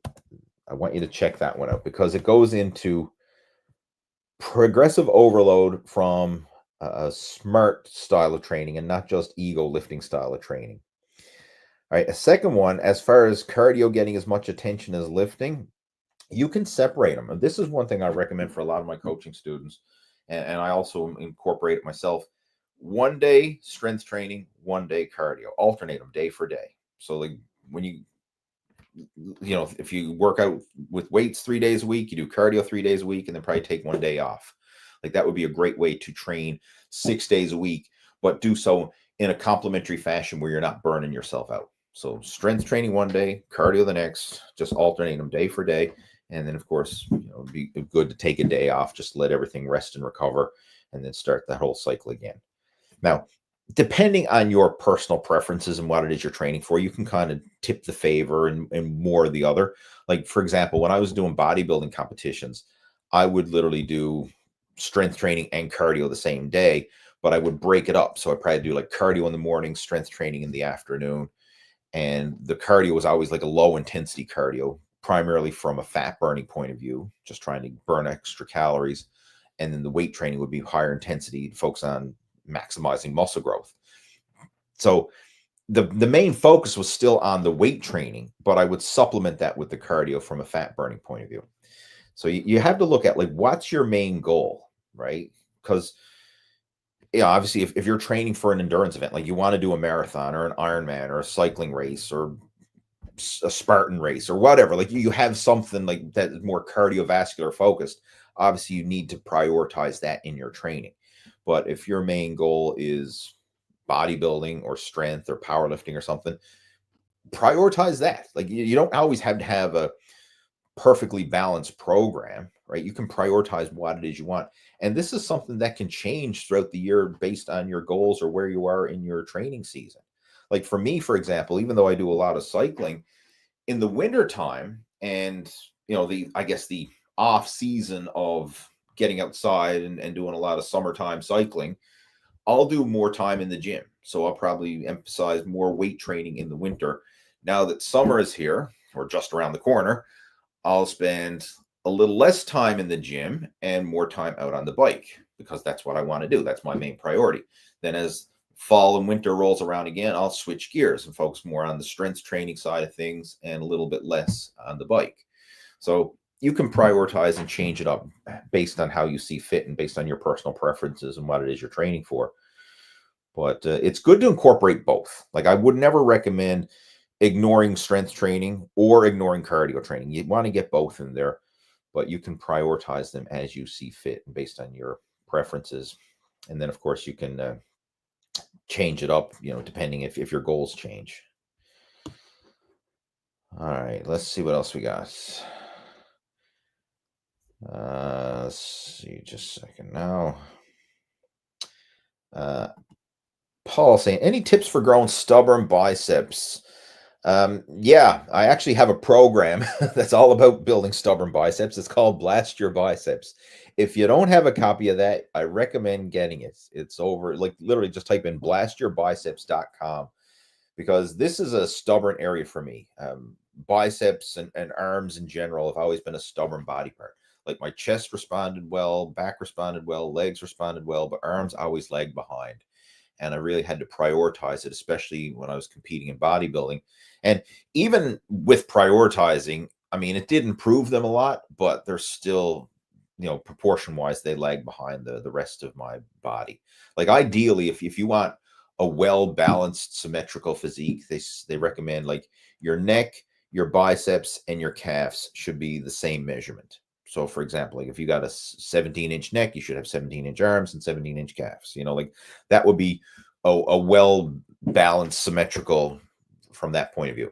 I want you to check that one out because it goes into progressive overload from a smart style of training and not just ego lifting style of training. All right. A second one, as far as cardio getting as much attention as lifting, you can separate them. And this is one thing I recommend for a lot of my coaching students. And I also incorporate it myself. 1 day strength training, 1 day cardio, alternate them day for day. So like when if you work out with weights 3 days a week, you do cardio 3 days a week, and then probably take 1 day off. Like that would be a great way to train 6 days a week, but do so in a complementary fashion where you're not burning yourself out. So strength training 1 day, cardio the next, just alternate them day for day. And then of course, it'd be good to take a day off, just let everything rest and recover, and then start that whole cycle again. Now, depending on your personal preferences and what it is you're training for, you can kind of tip the favor and more of the other. Like, for example, when I was doing bodybuilding competitions, I would literally do strength training and cardio the same day, but I would break it up. So I probably do like cardio in the morning, strength training in the afternoon. And the cardio was always like a low intensity cardio, primarily from a fat burning point of view, just trying to burn extra calories. And then the weight training would be higher intensity, focus on maximizing muscle growth. So the main focus was still on the weight training, but I would supplement that with the cardio from a fat burning point of view. So you have to look at like, what's your main goal, right? Because obviously if you're training for an endurance event, like you want to do a marathon or an Ironman or a cycling race or a Spartan race or whatever, like you have something like that is more cardiovascular focused, obviously you need to prioritize that in your training. But if your main goal is bodybuilding or strength or powerlifting or something, prioritize that. Like you don't always have to have a perfectly balanced program, right? You can prioritize what it is you want. And this is something that can change throughout the year based on your goals or where you are in your training season. Like for me, for example, even though I do a lot of cycling in the winter time and, the off season of getting outside and doing a lot of summertime cycling, I'll do more time in the gym. So I'll probably emphasize more weight training in the winter. Now that summer is here or just around the corner, I'll spend a little less time in the gym and more time out on the bike because that's what I want to do. That's my main priority. Then as fall and winter rolls around again, I'll switch gears and focus more on the strength training side of things and a little bit less on the bike. So you can prioritize and change it up based on how you see fit and based on your personal preferences and what it is you're training for. But it's good to incorporate both. Like I would never recommend ignoring strength training or ignoring cardio training. You want to get both in there, but you can prioritize them as you see fit based on your preferences. And then of course you can change it up, depending if your goals change. All right, let's see what else we got. Let's see, just a second now. Uh, Paul saying, any tips for growing stubborn biceps? Yeah, I actually have a program that's all about building stubborn biceps. It's called Blast Your Biceps. If you don't have a copy of that, I recommend getting it. It's over, like literally just type in blastyourbiceps.com because this is a stubborn area for me. Biceps and arms in general have always been a stubborn body part. Like my chest responded well, back responded well, legs responded well, but arms always lag behind. And I really had to prioritize it, especially when I was competing in bodybuilding. And even with prioritizing, I mean, it did improve them a lot, but they're still, proportion wise, they lag behind the rest of my body. Like ideally, if you want a well balanced, symmetrical physique, they recommend like your neck, your biceps, and your calves should be the same measurement. So, for example, like if you got a 17-inch neck, you should have 17-inch arms and 17-inch calves. Like that would be a well balanced, symmetrical from that point of view.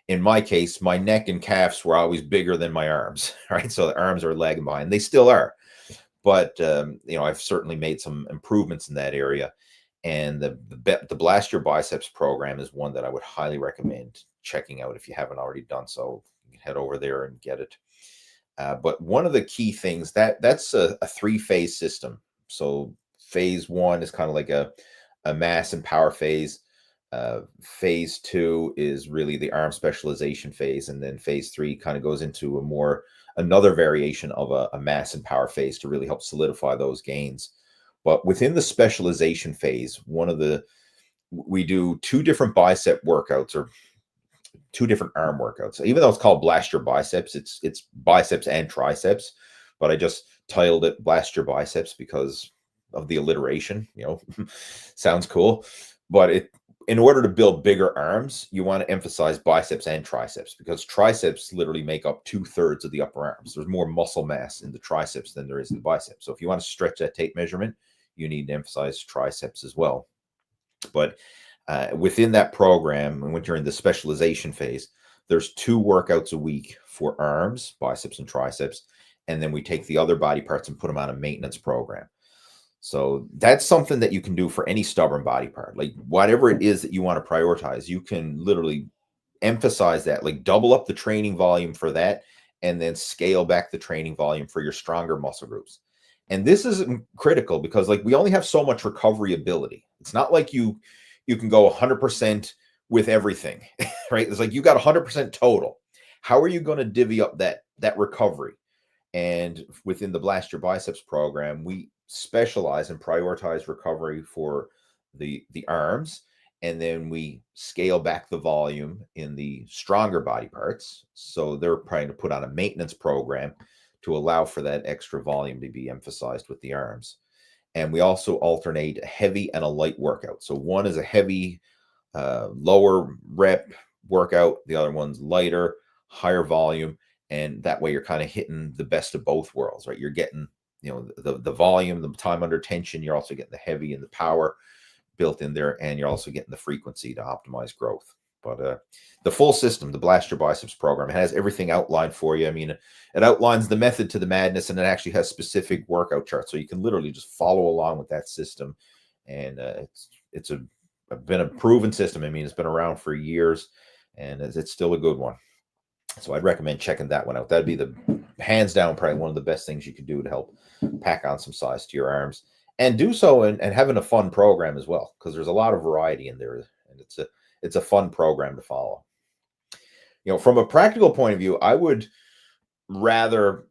In my case, my neck and calves were always bigger than my arms, right? So the arms are lagging behind. They still are, but I've certainly made some improvements in that area. And the Blast Your Biceps program is one that I would highly recommend checking out if you haven't already done so. You can head over there and get it. But one of the key things that's a three-phase system. So phase one is kind of like a mass and power phase. Phase two is really the arm specialization phase, and then phase three kind of goes into another variation of a mass and power phase to really help solidify those gains. But within the specialization phase, we do two different bicep workouts or two different arm workouts. Even though it's called Blast Your Biceps, it's biceps and triceps, but I just titled it Blast Your Biceps because of the alliteration. Sounds cool. But in order to build bigger arms, you want to emphasize biceps and triceps because triceps literally make up 2/3 of the upper arms. There's more muscle mass in the triceps than there is in the biceps. So if you want to stretch that tape measurement, you need to emphasize triceps as well. But within that program, and when you're in the specialization phase, there's 2 workouts a week for arms, biceps, and triceps. And then we take the other body parts and put them on a maintenance program. So that's something that you can do for any stubborn body part. Like whatever it is that you want to prioritize, you can literally emphasize that, like double up the training volume for that, and then scale back the training volume for your stronger muscle groups. And this is critical because like we only have so much recovery ability. It's not like you can go 100% with everything, right? It's like you got 100% total. How are you going to divvy up that recovery? And within the Blast Your Biceps program, we specialize and prioritize recovery for the arms, and then we scale back the volume in the stronger body parts. So they're trying to put on a maintenance program to allow for that extra volume to be emphasized with the arms. And we also alternate a heavy and a light workout. So one is a heavy, lower rep workout. The other one's lighter, higher volume. And that way you're kind of hitting the best of both worlds, right? You're getting, the volume, the time under tension. You're also getting the heavy and the power built in there. And you're also getting the frequency to optimize growth. But the full system, the Blast Your Biceps program, it has everything outlined for you. I mean, it outlines the method to the madness, and it actually has specific workout charts. So you can literally just follow along with that system. And it's been a proven system. I mean, it's been around for years, and it's still a good one. So I'd recommend checking that one out. That'd be the hands down probably one of the best things you could do to help pack on some size to your arms, and do so and having a fun program as well, because there's a lot of variety in there, and it's a fun program to follow. From a practical point of view, I would rather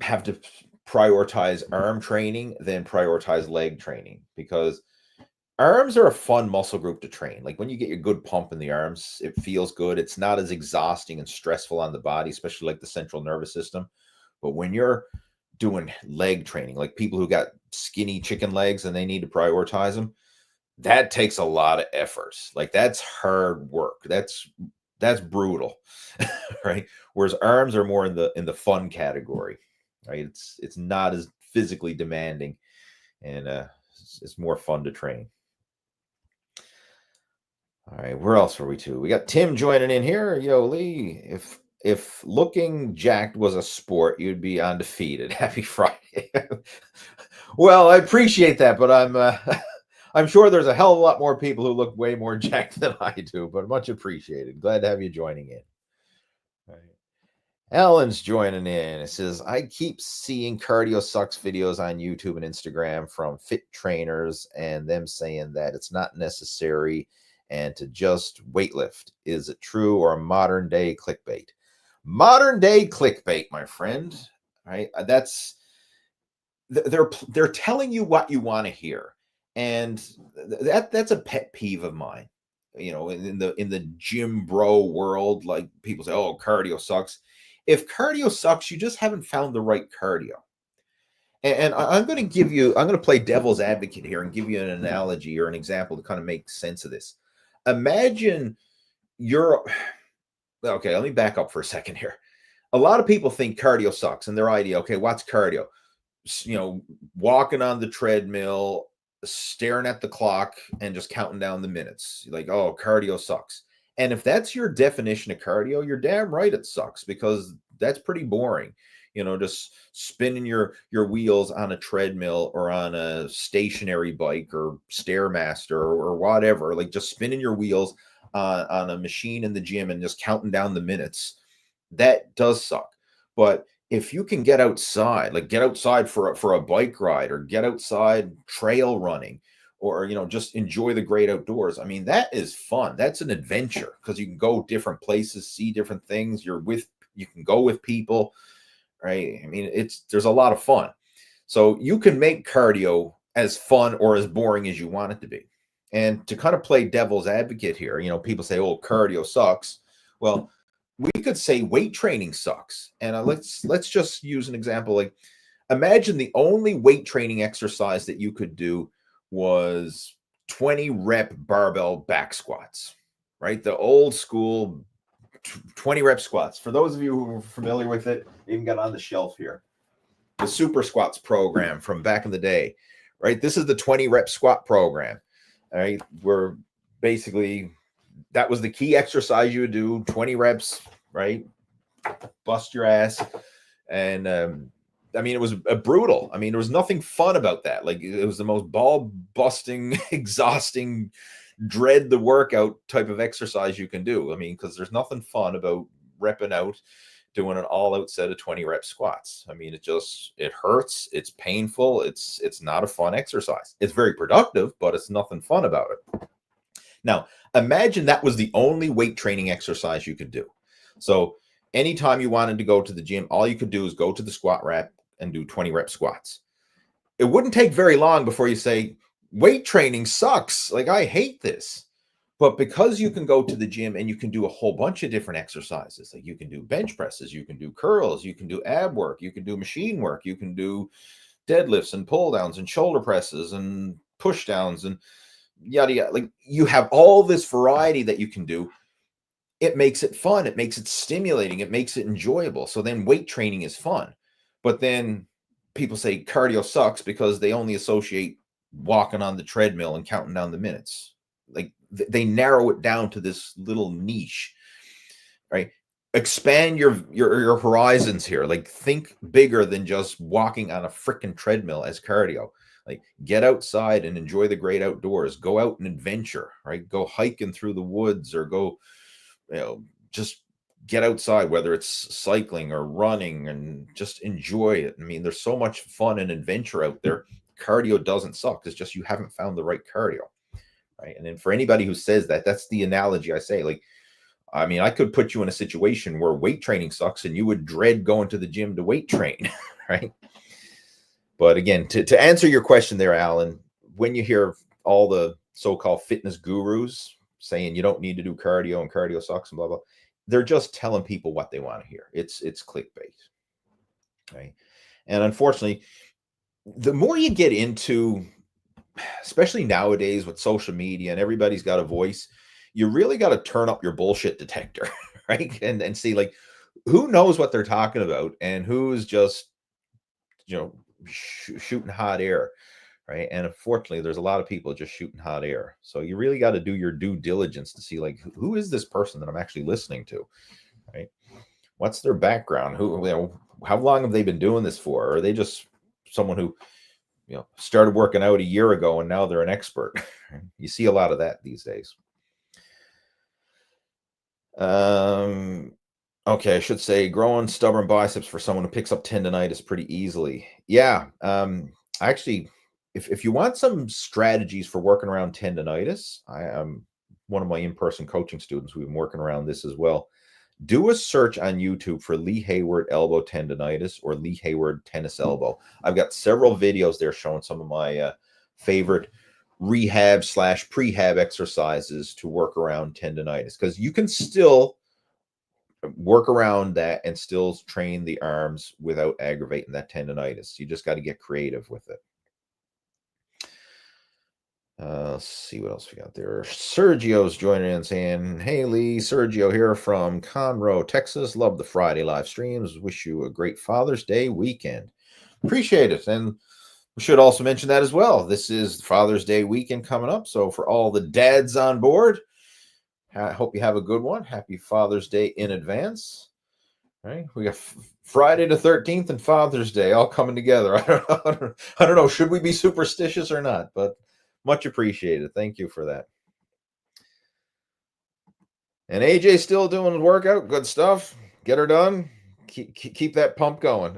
have to prioritize arm training than prioritize leg training, because arms are a fun muscle group to train. Like when you get your good pump in the arms, it feels good. It's not as exhausting and stressful on the body, especially like the central nervous system. But when you're doing leg training, like people who got skinny chicken legs and they need to prioritize them, that takes a lot of effort. Like that's hard work. That's brutal, right? Whereas arms are more in the fun category, right? It's not as physically demanding, and it's more fun to train. All right, where else were we to? We got Tim joining in here. Yo, Lee, if looking jacked was a sport, you'd be undefeated. Happy Friday. Well, I appreciate that, but I'm sure there's a hell of a lot more people who look way more jacked than I do, but much appreciated. Glad to have you joining in. All right. Alan's joining in. It says, I keep seeing cardio sucks videos on YouTube and Instagram from fit trainers and them saying that it's not necessary and to just weightlift. Is it true or modern day clickbait? Modern day clickbait, my friend. Right? They're telling you what you want to hear. And that's a pet peeve of mine. You know, in the gym bro world, like people say, oh, cardio sucks. If cardio sucks, you just haven't found the right cardio. And I'm going to play devil's advocate here and give you an analogy or an example to kind of make sense of this. Imagine okay, let me back up for a second here. A lot of people think cardio sucks and their idea, okay, what's cardio? You know, walking on the treadmill, staring at the clock and just counting down the minutes. Like, oh, cardio sucks. And if that's your definition of cardio, you're damn right it sucks, because that's pretty boring. You know, just spinning your wheels on a treadmill or on a stationary bike or Stairmaster or whatever, like just spinning your wheels on a machine in the gym and just counting down the minutes. That does suck. But if you can get outside, like get outside for a bike ride or get outside trail running, or just enjoy the great outdoors, I mean, that is fun. That's an adventure, because you can go different places, see different things. You can go with people, right? I mean, there's a lot of fun. So you can make cardio as fun or as boring as you want it to be. And to kind of play devil's advocate here, people say, oh, cardio sucks. Well, we could say weight training sucks. And let's just use an example. Like, imagine the only weight training exercise that you could do was 20 rep barbell back squats, right? The old school 20 rep squats. For those of you who are familiar with it, even got on the shelf here, the super squats program from back in the day, right? This is the 20 rep squat program, right? Where basically that was the key exercise you would do, 20 reps, right? Bust your ass. And I mean, it was brutal. I mean, there was nothing fun about that. Like, it was the most ball busting, exhausting, dread the workout type of exercise you can do. I mean, because there's nothing fun about repping out, doing an all out set of 20 rep squats. I mean, it hurts. It's painful. It's not a fun exercise. It's very productive, but it's nothing fun about it. Now, imagine that was the only weight training exercise you could do. So anytime you wanted to go to the gym, all you could do is go to the squat rack and do 20 rep squats. It wouldn't take very long before you say, weight training sucks. Like, I hate this. But because you can go to the gym and you can do a whole bunch of different exercises, like you can do bench presses, you can do curls, you can do ab work, you can do machine work, you can do deadlifts and pull downs and shoulder presses and push downs and yada yada. Like, you have all this variety that you can do. It makes it fun. It makes it stimulating. It makes it enjoyable. So then weight training is fun. But then people say cardio sucks because they only associate walking on the treadmill and counting down the minutes. Like, they narrow it down to this little niche, right? Expand your horizons here. Like, think bigger than just walking on a freaking treadmill as cardio. Like, get outside and enjoy the great outdoors. Go out and adventure, right? Go hiking through the woods, or go, just get outside, whether it's cycling or running, and just enjoy it. I mean, there's so much fun and adventure out there. Cardio doesn't suck. It's just you haven't found the right cardio, right? And then for anybody who says that, that's the analogy I say. Like, I mean, I could put you in a situation where weight training sucks and you would dread going to the gym to weight train, right? But again, to answer your question there, Alan, when you hear all the so-called fitness gurus saying you don't need to do cardio and cardio sucks and blah, blah, they're just telling people what they want to hear. It's clickbait, right? And unfortunately, the more you get into, especially nowadays with social media and everybody's got a voice, you really got to turn up your bullshit detector, right? And see, like, who knows what they're talking about and who's just, shooting hot air, right? And unfortunately, there's a lot of people just shooting hot air. So you really got to do your due diligence to see, like, who is this person that I'm actually listening to, right? What's their background? How long have they been doing this for? Or are they just someone who, started working out a year ago and now they're an expert? You see a lot of that these days. Okay, I should say growing stubborn biceps for someone who picks up tendonitis pretty easily. Yeah. Actually, if you want some strategies for working around tendonitis, I am one of my in-person coaching students. We've been working around this as well. Do a search on YouTube for Lee Hayward elbow tendonitis or Lee Hayward tennis elbow. I've got several videos there showing some of my favorite rehab / prehab exercises to work around tendonitis, because you can still work around that and still train the arms without aggravating that tendonitis. You just got to get creative with it. Let's see what else we got there. Sergio's joining in saying, "Hey Lee, Sergio here from Conroe, Texas. Love the Friday live streams. Wish you a great Father's Day weekend." Appreciate it. And we should also mention that as well. This is Father's Day weekend coming up. So for all the dads on board, I hope you have a good one. Happy Father's Day in advance. Right? We got Friday the 13th and Father's Day all coming together. I don't know. Should we be superstitious or not? But much appreciated. Thank you for that. And AJ still doing the workout. Good stuff. Get her done. Keep that pump going.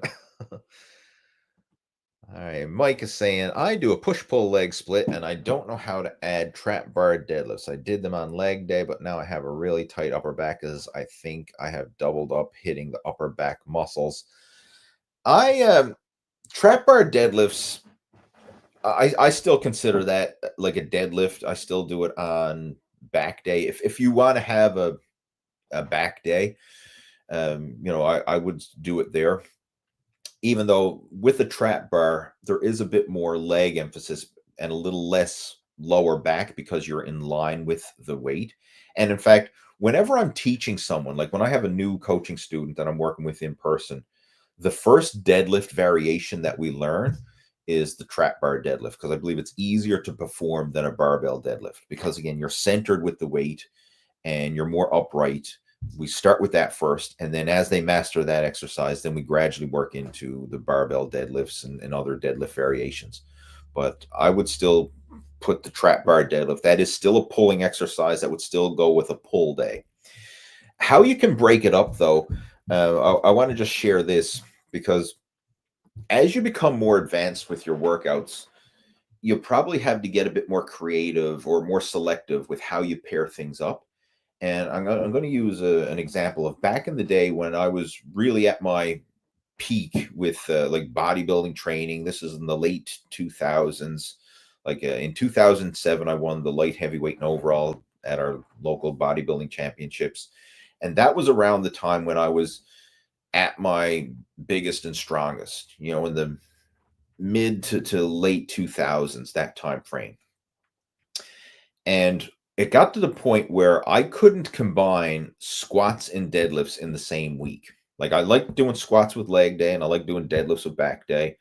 All right. Mike is saying, I do a push-pull leg split, and I don't know how to add trap bar deadlifts. I did them on leg day, but now I have a really tight upper back as I think I have doubled up hitting the upper back muscles. Trap bar deadlifts, I still consider that like a deadlift. I still do it on back day. If you want to have a back day, I would do it there. Even though with the trap bar, there is a bit more leg emphasis and a little less lower back because you're in line with the weight. And in fact, whenever I'm teaching someone, like when I have a new coaching student that I'm working with in person, the first deadlift variation that we learn is the trap bar deadlift, because I believe it's easier to perform than a barbell deadlift, because again, you're centered with the weight and you're more upright. We start with that first, and then as they master that exercise, then we gradually work into the barbell deadlifts and other deadlift variations. But I would still put the trap bar deadlift. That is still a pulling exercise that would still go with a pull day. How you can break it up, though, I want to just share this, because as you become more advanced with your workouts, you'll probably have to get a bit more creative or more selective with how you pair things up. And I'm going to use an example of back in the day when I was really at my peak with like bodybuilding training. This is in the late 2000s. Like in 2007, I won the light heavyweight and overall at our local bodybuilding championships. And that was around the time when I was at my biggest and strongest, in the mid to late 2000s, that time frame. And it got to the point where I couldn't combine squats and deadlifts in the same week. Like I like doing squats with leg day and I like doing deadlifts with back day,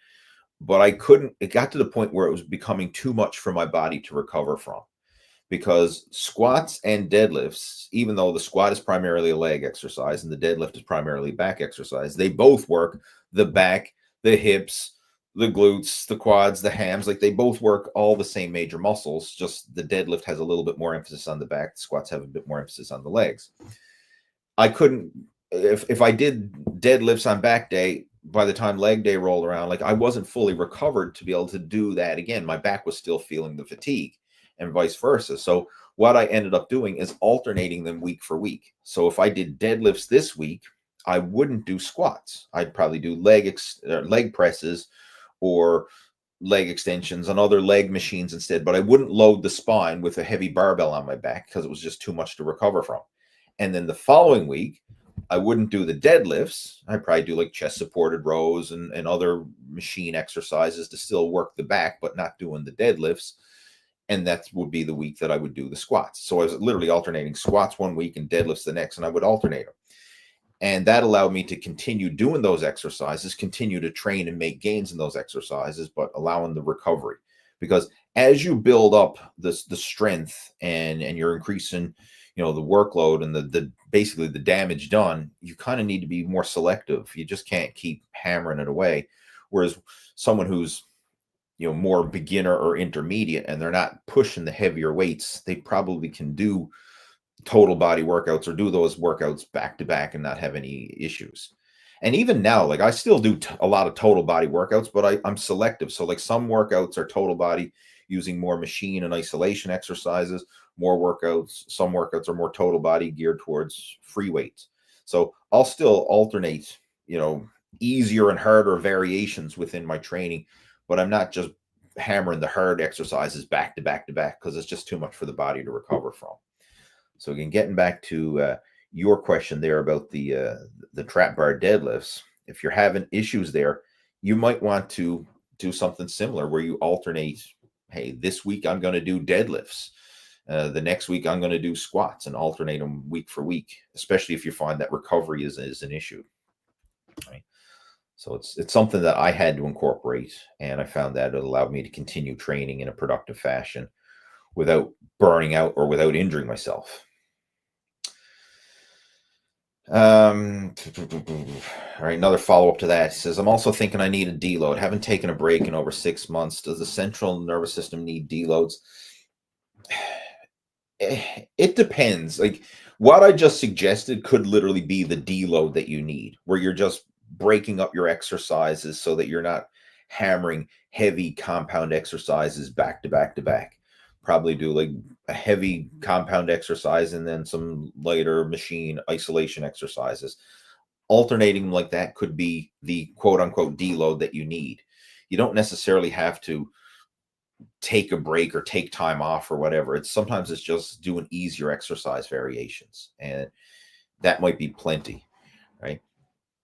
but I couldn't. It got to the point where it was becoming too much for my body to recover from, because squats and deadlifts, even though the squat is primarily a leg exercise and the deadlift is primarily back exercise, they both work the back, the hips, the glutes, the quads, the hams. Like they both work all the same major muscles. Just the deadlift has a little bit more emphasis on the back. The squats have a bit more emphasis on the legs. I couldn't, if I did deadlifts on back day, by the time leg day rolled around, like I wasn't fully recovered to be able to do that again. My back was still feeling the fatigue, and vice versa. So what I ended up doing is alternating them week for week. So if I did deadlifts this week, I wouldn't do squats. I'd probably do leg presses or leg extensions on other leg machines instead, but I wouldn't load the spine with a heavy barbell on my back because it was just too much to recover from. And then the following week, I wouldn't do the deadlifts. I'd probably do like chest supported rows and other machine exercises to still work the back, but not doing the deadlifts. And that would be the week that I would do the squats. So I was literally alternating squats one week and deadlifts the next, and I would alternate them. And that allowed me to continue doing those exercises, continue to train and make gains in those exercises, but allowing the recovery. because as you build up the strength and you're increasing, the workload and the basically the damage done, you kind of need to be more selective. You just can't keep hammering it away. Whereas someone who's, more beginner or intermediate and they're not pushing the heavier weights, they probably can do total body workouts or do those workouts back to back and not have any issues. And even now, like I still do a lot of total body workouts, but I'm selective. So like some workouts are total body using more machine and isolation exercises, some workouts are more total body geared towards free weights. So I'll still alternate, easier and harder variations within my training, but I'm not just hammering the hard exercises back to back to back because it's just too much for the body to recover from. So again, getting back to your question there about the trap bar deadlifts, if you're having issues there, you might want to do something similar where you alternate. Hey, this week I'm going to do deadlifts. The next week I'm going to do squats, and alternate them week for week, especially if you find that recovery is an issue. Right? So it's something that I had to incorporate, and I found that it allowed me to continue training in a productive fashion without burning out or without injuring myself. All right, another follow-up to that. He says, I'm also thinking I need a deload. Haven't taken a break in over 6 months. Does the central nervous system need deloads? It depends. Like what I just suggested could literally be the deload that you need, where you're just breaking up your exercises so that you're not hammering heavy compound exercises back to back to back. Probably do like a heavy compound exercise and then some lighter machine isolation exercises. Alternating like that could be the quote unquote deload that you need. You don't necessarily have to take a break or take time off or whatever. Sometimes it's just doing easier exercise variations, and that might be plenty, right?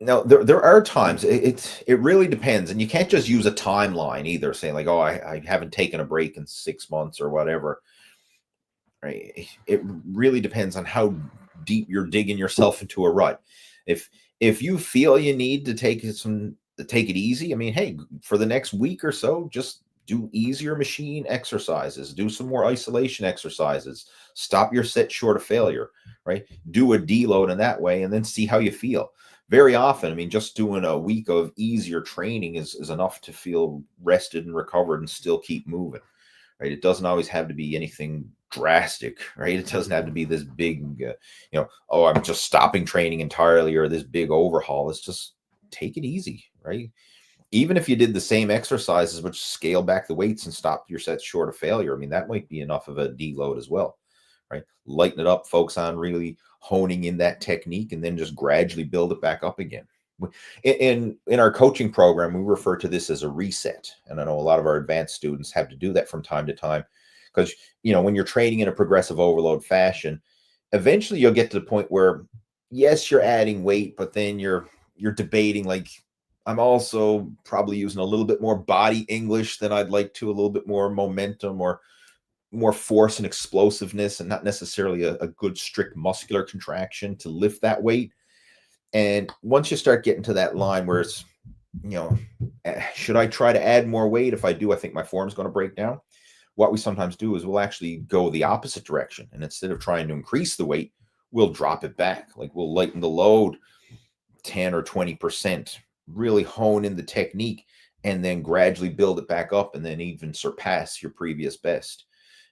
Now, there are times it really depends, and you can't just use a timeline either, saying like, oh, I haven't taken a break in 6 months or whatever. Right? It really depends on how deep you're digging yourself into a rut. If you feel you need to take it easy, I mean, hey, for the next week or so, just do easier machine exercises, do some more isolation exercises, stop your set short of failure, right? Do a deload in that way and then see how you feel. Very often, I mean, just doing a week of easier training is enough to feel rested and recovered and still keep moving, right? It doesn't always have to be anything drastic, right? It doesn't have to be this big, oh, I'm just stopping training entirely or this big overhaul. It's just take it easy, right? Even if you did the same exercises, but scale back the weights and stop your sets short of failure, I mean, that might be enough of a deload as well, right? Lighten it up, focus on really honing in that technique, and then just gradually build it back up again. In our coaching program, we refer to this as a reset. And I know a lot of our advanced students have to do that from time to time because, when you're training in a progressive overload fashion, eventually you'll get to the point where, yes, you're adding weight, but then you're debating like, I'm also probably using a little bit more body English than I'd like to, a little bit more momentum or more force and explosiveness, and not necessarily a good strict muscular contraction to lift that weight. And once you start getting to that line where it's, should I try to add more weight? If I do, I think my form's going to break down. What we sometimes do is we'll actually go the opposite direction. And instead of trying to increase the weight, we'll drop it back. Like we'll lighten the load 10 or 20%. Really hone in the technique and then gradually build it back up and then even surpass your previous best.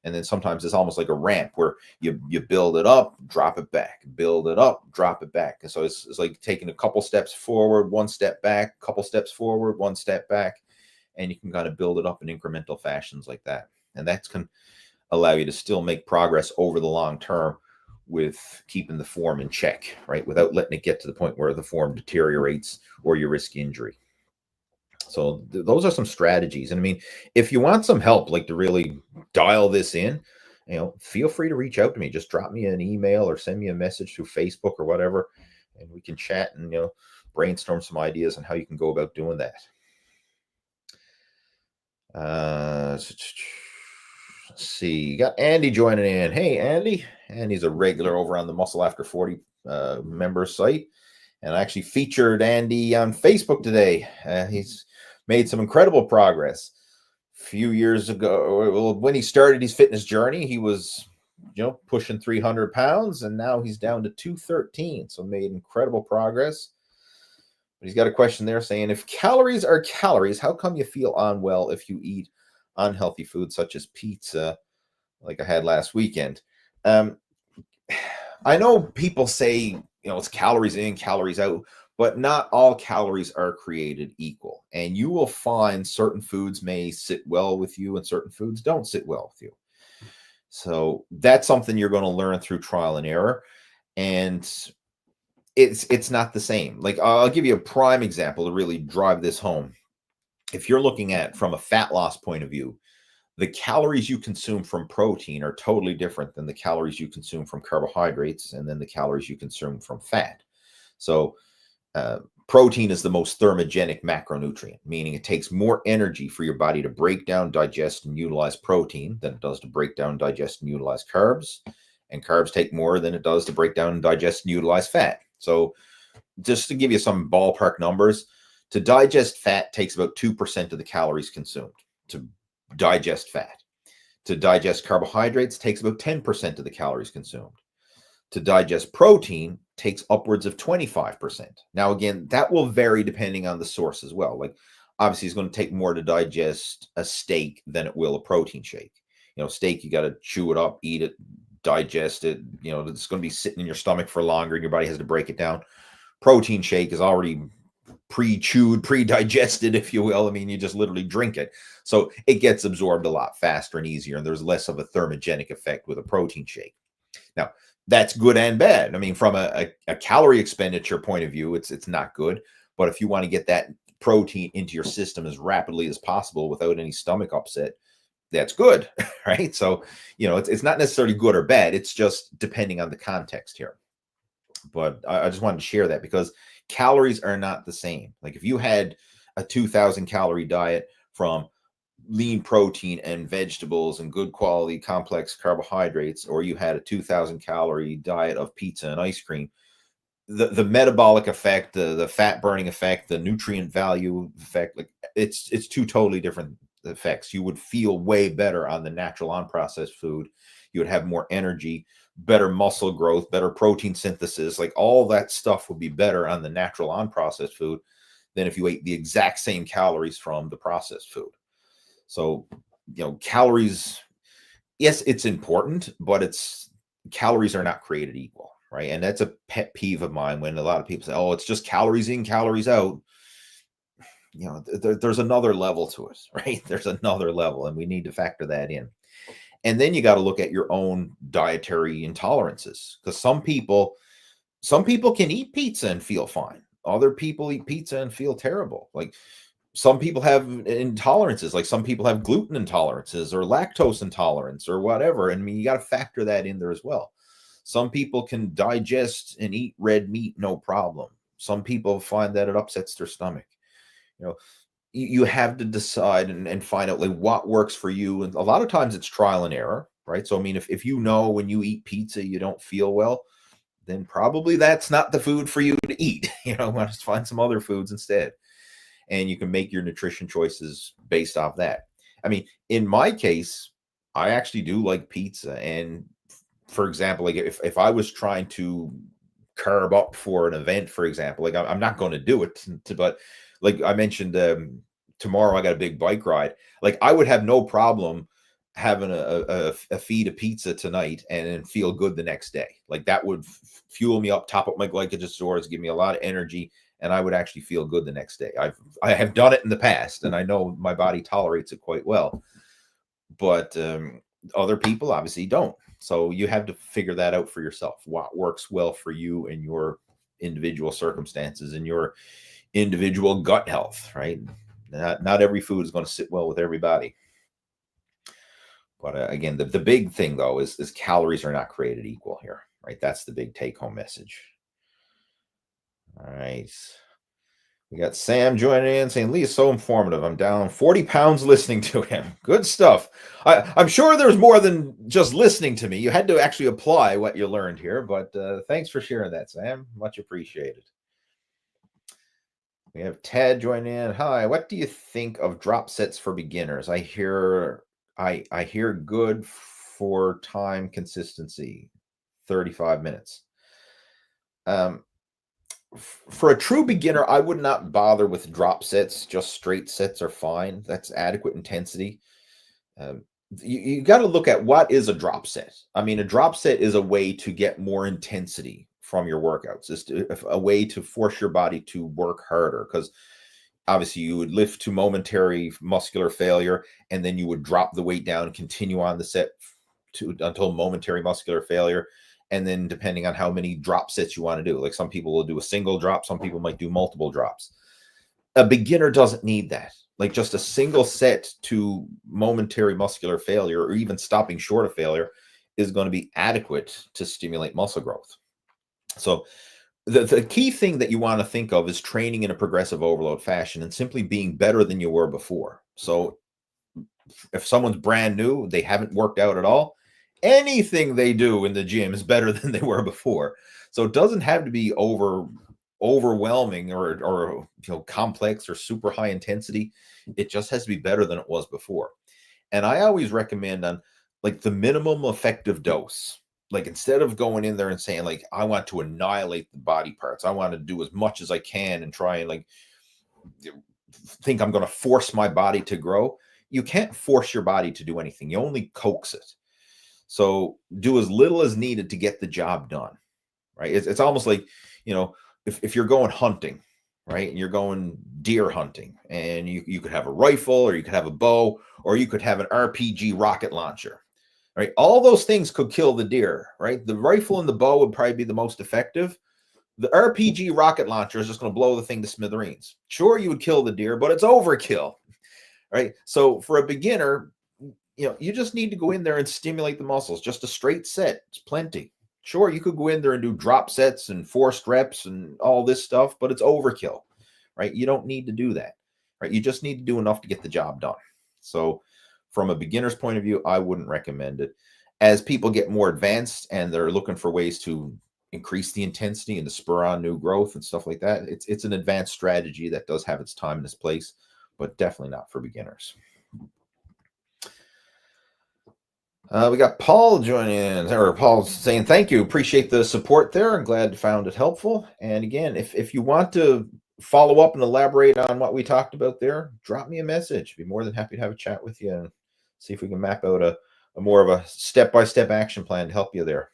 And then sometimes it's almost like a ramp where you build it up, drop it back, build it up, drop it back. And so it's like taking a couple steps forward, one step back, couple steps forward, one step back, and you can kind of build it up in incremental fashions like that. And that's can allow you to still make progress over the long term with keeping the form in check, right? Without letting it get to the point where the form deteriorates or you risk injury. So those are some strategies. And I mean, if you want some help, like to really dial this in, feel free to reach out to me. Just drop me an email or send me a message through Facebook or whatever, and we can chat and, brainstorm some ideas on how you can go about doing that. Let's see, you got Andy joining in. Hey, Andy. Andy's a regular over on the Muscle After 40 member site. And I actually featured Andy on Facebook today. He's made some incredible progress. few years ago, well, when he started his fitness journey, he was, pushing 300 pounds, and now he's down to 213. So made incredible progress. But he's got a question there saying, if calories are calories, how come you feel unwell if you eat unhealthy food such as pizza, like I had last weekend? I know people say, it's calories in, calories out, but not all calories are created equal. And you will find certain foods may sit well with you and certain foods don't sit well with you. So that's something you're going to learn through trial and error. And it's not the same. Like, I'll give you a prime example to really drive this home. If you're looking at from a fat loss point of view, the calories you consume from protein are totally different than the calories you consume from carbohydrates and then the calories you consume from fat. So protein is the most thermogenic macronutrient, meaning it takes more energy for your body to break down, digest, and utilize protein than it does to break down, digest, and utilize carbs. And carbs take more than it does to break down, digest, and utilize fat. So just to give you some ballpark numbers, to digest fat takes about 2% of the calories consumed to digest fat. To digest carbohydrates takes about 10% of the calories consumed. To digest protein takes upwards of 25%. Now, again, that will vary depending on the source as well. Like, obviously, it's going to take more to digest a steak than it will a protein shake. Steak, you got to chew it up, eat it, digest it. It's going to be sitting in your stomach for longer and your body has to break it down. Protein shake is already pre-chewed, pre-digested, if you will. I mean, you just literally drink it. So it gets absorbed a lot faster and easier, and there's less of a thermogenic effect with a protein shake. Now, that's good and bad. I mean, from a calorie expenditure point of view, it's not good. But if you want to get that protein into your system as rapidly as possible without any stomach upset, that's good, right? So, it's not necessarily good or bad. It's just depending on the context here. But I just wanted to share that because calories are not the same. Like, if you had a 2,000 calorie diet from lean protein and vegetables and good quality complex carbohydrates, or you had a 2,000 calorie diet of pizza and ice cream, the metabolic effect, the fat burning effect, the nutrient value effect, like it's two totally different effects. You would feel way better on the natural unprocessed food. You would have more energy, better muscle growth, better protein synthesis. Like, all that stuff would be better on the natural unprocessed food than if you ate the exact same calories from the processed food. So, calories, yes, it's important, but calories are not created equal, right? And that's a pet peeve of mine when a lot of people say, oh, it's just calories in, calories out. There's another level to it, right? There's another level, and we need to factor that in. And then you got to look at your own dietary intolerances, because some people can eat pizza and feel fine. Other people eat pizza and feel terrible. Like, some people have intolerances, like some people have gluten intolerances or lactose intolerance or whatever. And I mean, you got to factor that in there as well. Some people can digest and eat red meat, no problem. Some people find that it upsets their stomach. You have to decide and find out like what works for you. And a lot of times it's trial and error, right? So, I mean, if you know when you eat pizza, you don't feel well, then probably that's not the food for you to eat. Just find some other foods instead. And you can make your nutrition choices based off that. I mean, in my case, I actually do like pizza. And for example, like if I was trying to carb up for an event, for example, like I'm not going to do it, but like I mentioned, tomorrow I got a big bike ride. Like, I would have no problem having a feed of pizza tonight and then feel good the next day. Like, that would fuel me up, top up my glycogen stores, give me a lot of energy, and I would actually feel good the next day. I have done it in the past, and I know my body tolerates it quite well. But other people obviously don't. So you have to figure that out for yourself. What works well for you in your individual circumstances and your individual gut health, right? Not every food is going to sit well with everybody. But again, the big thing though is calories are not created equal here, right? That's the big take home message. All right. We got Sam joining in saying, Lee is so informative. I'm down 40 pounds listening to him. Good stuff. I'm sure there's more than just listening to me. You had to actually apply what you learned here, but thanks for sharing that, Sam. Much appreciated. We have Ted join in. Hi, what do you think of drop sets for beginners? I hear good for time consistency, 35 minutes. Um, for a true beginner, I would not bother with drop sets. Just straight sets are fine. That's adequate intensity. Um, you got to look at what is a drop set. I mean, a drop set is a way to get more intensity from your workouts. It's a way to force your body to work harder, because obviously you would lift to momentary muscular failure, and then you would drop the weight down and continue on the set until momentary muscular failure. And then depending on how many drop sets you want to do, like some people will do a single drop, some people might do multiple drops. A beginner doesn't need that. Like just a single set to momentary muscular failure, or even stopping short of failure, is going to be adequate to stimulate muscle growth. So the key thing that you want to think of is training in a progressive overload fashion and simply being better than you were before. So if someone's brand new, they haven't worked out at all, anything they do in the gym is better than they were before. So it doesn't have to be overwhelming or complex or super high intensity. It just has to be better than it was before. And I always recommend on like the minimum effective dose. Like instead of going in there and saying like I want to annihilate the body parts, I want to do as much as I can and try and like think I'm going to force my body to grow. You can't force your body to do anything. You only coax it. So do as little as needed to get the job done, right? It's almost like, if you're going hunting, right, and you're going deer hunting, and you could have a rifle, or you could have a bow, or you could have an RPG rocket launcher, right? All those things could kill the deer, right? The rifle and the bow would probably be the most effective. The RPG rocket launcher is just going to blow the thing to smithereens. Sure, you would kill the deer, but it's overkill, right? So for a beginner, you just need to go in there and stimulate the muscles. Just a straight set, it's plenty. Sure, you could go in there and do drop sets and forced reps and all this stuff, but it's overkill, right? You don't need to do that, right? You just need to do enough to get the job done. So from a beginner's point of view, I wouldn't recommend it. As people get more advanced and they're looking for ways to increase the intensity and to spur on new growth and stuff like that, it's an advanced strategy that does have its time and its place, but definitely not for beginners. We got Paul joining in, or Paul saying, thank you. Appreciate the support there. I'm glad you found it helpful. And again, if you want to follow up and elaborate on what we talked about there, drop me a message. Be more than happy to have a chat with you and see if we can map out a more of a step-by-step action plan to help you there.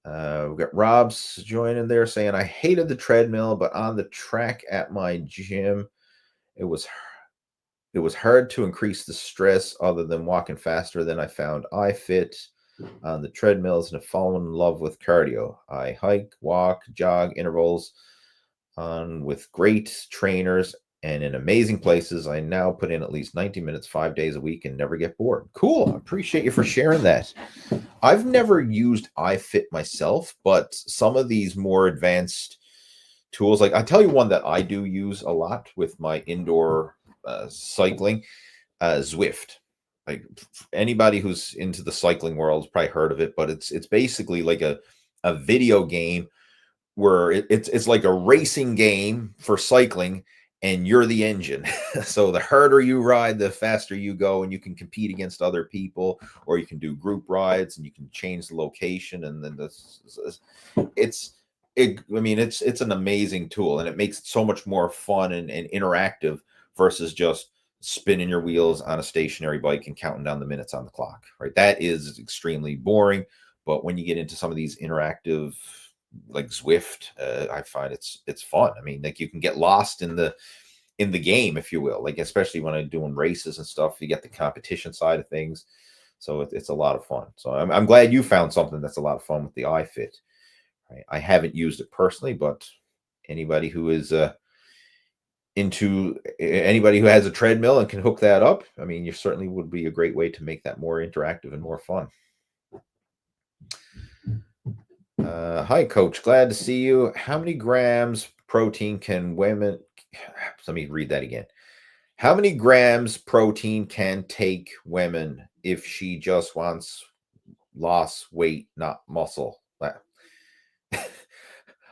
We've got Rob's joining there saying, I hated the treadmill, but on the track at my gym, it was hard to increase the stress other than walking faster. Then I found iFit on the treadmills and have fallen in love with cardio. I hike, walk, jog intervals on with great trainers and in amazing places. I now put in at least 90 minutes 5 days a week and never get bored. Cool. I appreciate you for sharing that. I've never used iFit myself, but some of these more advanced tools, like I tell you one that I do use a lot with my indoor cycling, Zwift. Like anybody who's into the cycling world has probably heard of it, but it's basically like a video game where it's like a racing game for cycling, and you're the engine. So the harder you ride, the faster you go, and you can compete against other people, or you can do group rides, and you can change the location, and then it's an amazing tool, and it makes it so much more fun and interactive versus just spinning your wheels on a stationary bike and counting down the minutes on the clock, right? That is extremely boring. But when you get into some of these interactive, like Zwift, I find it's fun. I mean, like you can get lost in the game, if you will, like especially when I'm doing races and stuff, you get the competition side of things. So it's a lot of fun. So I'm glad you found something that's a lot of fun with the iFit. Right? I haven't used it personally, but anybody who is anybody who has a treadmill and can hook that up, I mean, you certainly would be a great way to make that more interactive and more fun. Hi, Coach. Glad to see you. How many grams protein can women? Let me read that again. How many grams protein can take women if she just wants loss weight, not muscle?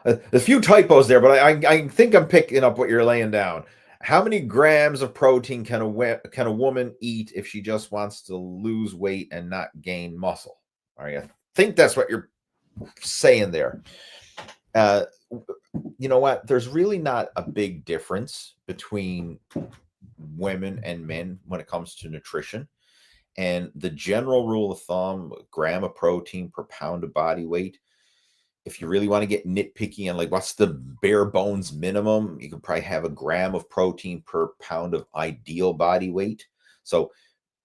A few typos there, but I think I'm picking up what you're laying down. How many grams of protein can a woman eat if she just wants to lose weight and not gain muscle? All right, I think that's what you're saying there. Uh, you know what? There's really not a big difference between women and men when it comes to nutrition. And the general rule of thumb, gram of protein per pound of body weight. If you really want to get nitpicky and like what's the bare bones minimum, you could probably have a gram of protein per pound of ideal body weight. So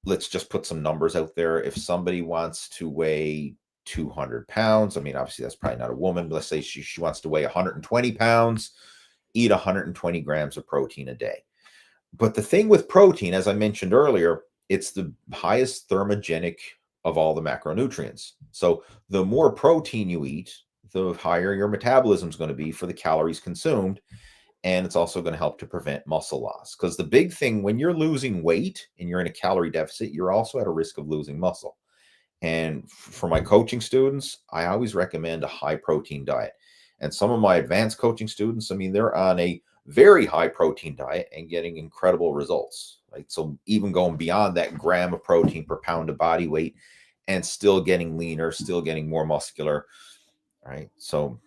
let's just put some numbers out there. If somebody wants to weigh 200 pounds, I mean, obviously that's probably not a woman, but let's say she wants to weigh 120 pounds, eat 120 grams of protein a day. But the thing with protein, as I mentioned earlier, it's the highest thermogenic of all the macronutrients. So the more protein you eat, the higher your metabolism is going to be for the calories consumed. And it's also going to help to prevent muscle loss. Because the big thing when you're losing weight and you're in a calorie deficit, you're also at a risk of losing muscle. And for my coaching students, I always recommend a high protein diet. And some of my advanced coaching students, I mean, they're on a very high protein diet and getting incredible results. Right. So even going beyond that gram of protein per pound of body weight and still getting leaner, still getting more muscular. Right. So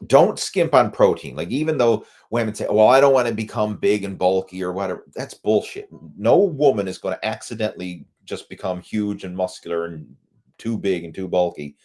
don't skimp on protein. Like, even though women say, well, I don't want to become big and bulky or whatever, that's bullshit. No woman is going to accidentally just become huge and muscular and too big and too bulky.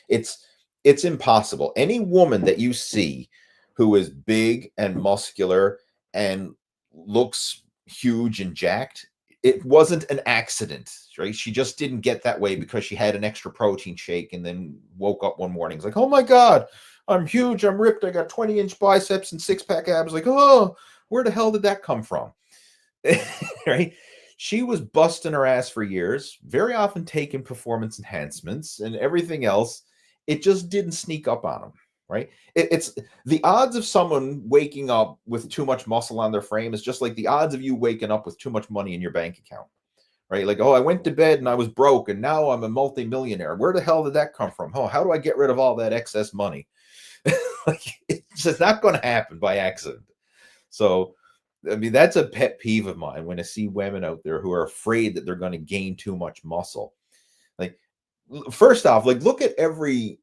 It's impossible. Any woman that you see who is big and muscular and looks huge and jacked, it wasn't an accident, right? She just didn't get that way because she had an extra protein shake and then woke up one morning. It's like, oh my God, I'm huge, I'm ripped, I got 20-inch biceps and six-pack abs. Like, oh, where the hell did that come from? Right? She was busting her ass for years, very often taking performance enhancements and everything else. It just didn't sneak up on them, right? It's the odds of someone waking up with too much muscle on their frame is just like the odds of you waking up with too much money in your bank account, right? Like, oh, I went to bed and I was broke and now I'm a multimillionaire. Where the hell did that come from? Oh, how do I get rid of all that excess money? Like, it's just not going to happen by accident. So, I mean, that's a pet peeve of mine when I see women out there who are afraid that they're going to gain too much muscle. Like, first off, like, look at every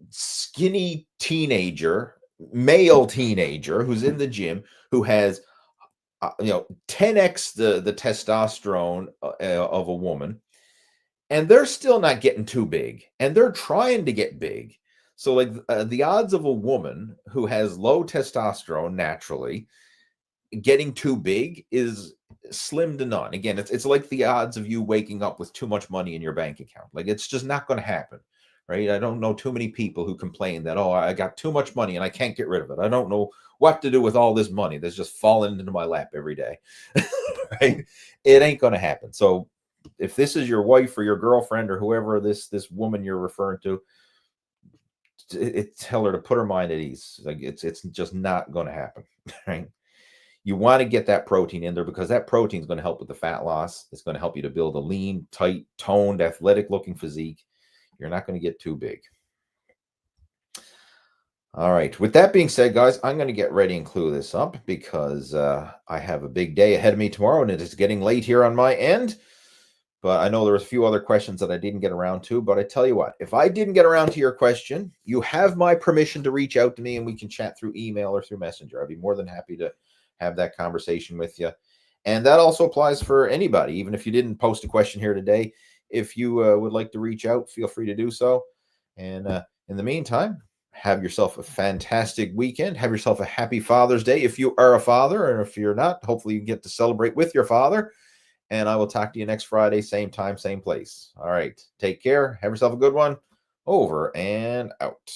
skinny teenager, male teenager who's in the gym who has, 10x the testosterone of a woman, and they're still not getting too big, and they're trying to get big. So, like, the odds of a woman who has low testosterone naturally getting too big is slim to none. Again, it's like the odds of you waking up with too much money in your bank account. Like, it's just not going to happen, right? I don't know too many people who complain that, oh, I got too much money and I can't get rid of it. I don't know what to do with all this money that's just falling into my lap every day. Right? It ain't going to happen. So if this is your wife or your girlfriend or whoever this woman you're referring to, tell her to put her mind at ease. Like, it's just not going to happen, right? You want to get that protein in there because that protein is going to help with the fat loss. It's going to help you to build a lean, tight, toned, athletic-looking physique. You're not going to get too big. All right. With that being said, guys, I'm going to get ready and clue this up because I have a big day ahead of me tomorrow, and it is getting late here on my end. But I know there was a few other questions that I didn't get around to. But I tell you what, if I didn't get around to your question, you have my permission to reach out to me, and we can chat through email or through Messenger. I'd be more than happy to have that conversation with you. And that also applies for anybody, even if you didn't post a question here today. If you would like to reach out, feel free to do so. And in the meantime, have yourself a fantastic weekend. Have yourself a happy Father's Day if you are a father, and if you're not, hopefully you get to celebrate with your father. And I will talk to you next Friday, same time, same place. All right. Take care. Have yourself a good one. Over and out.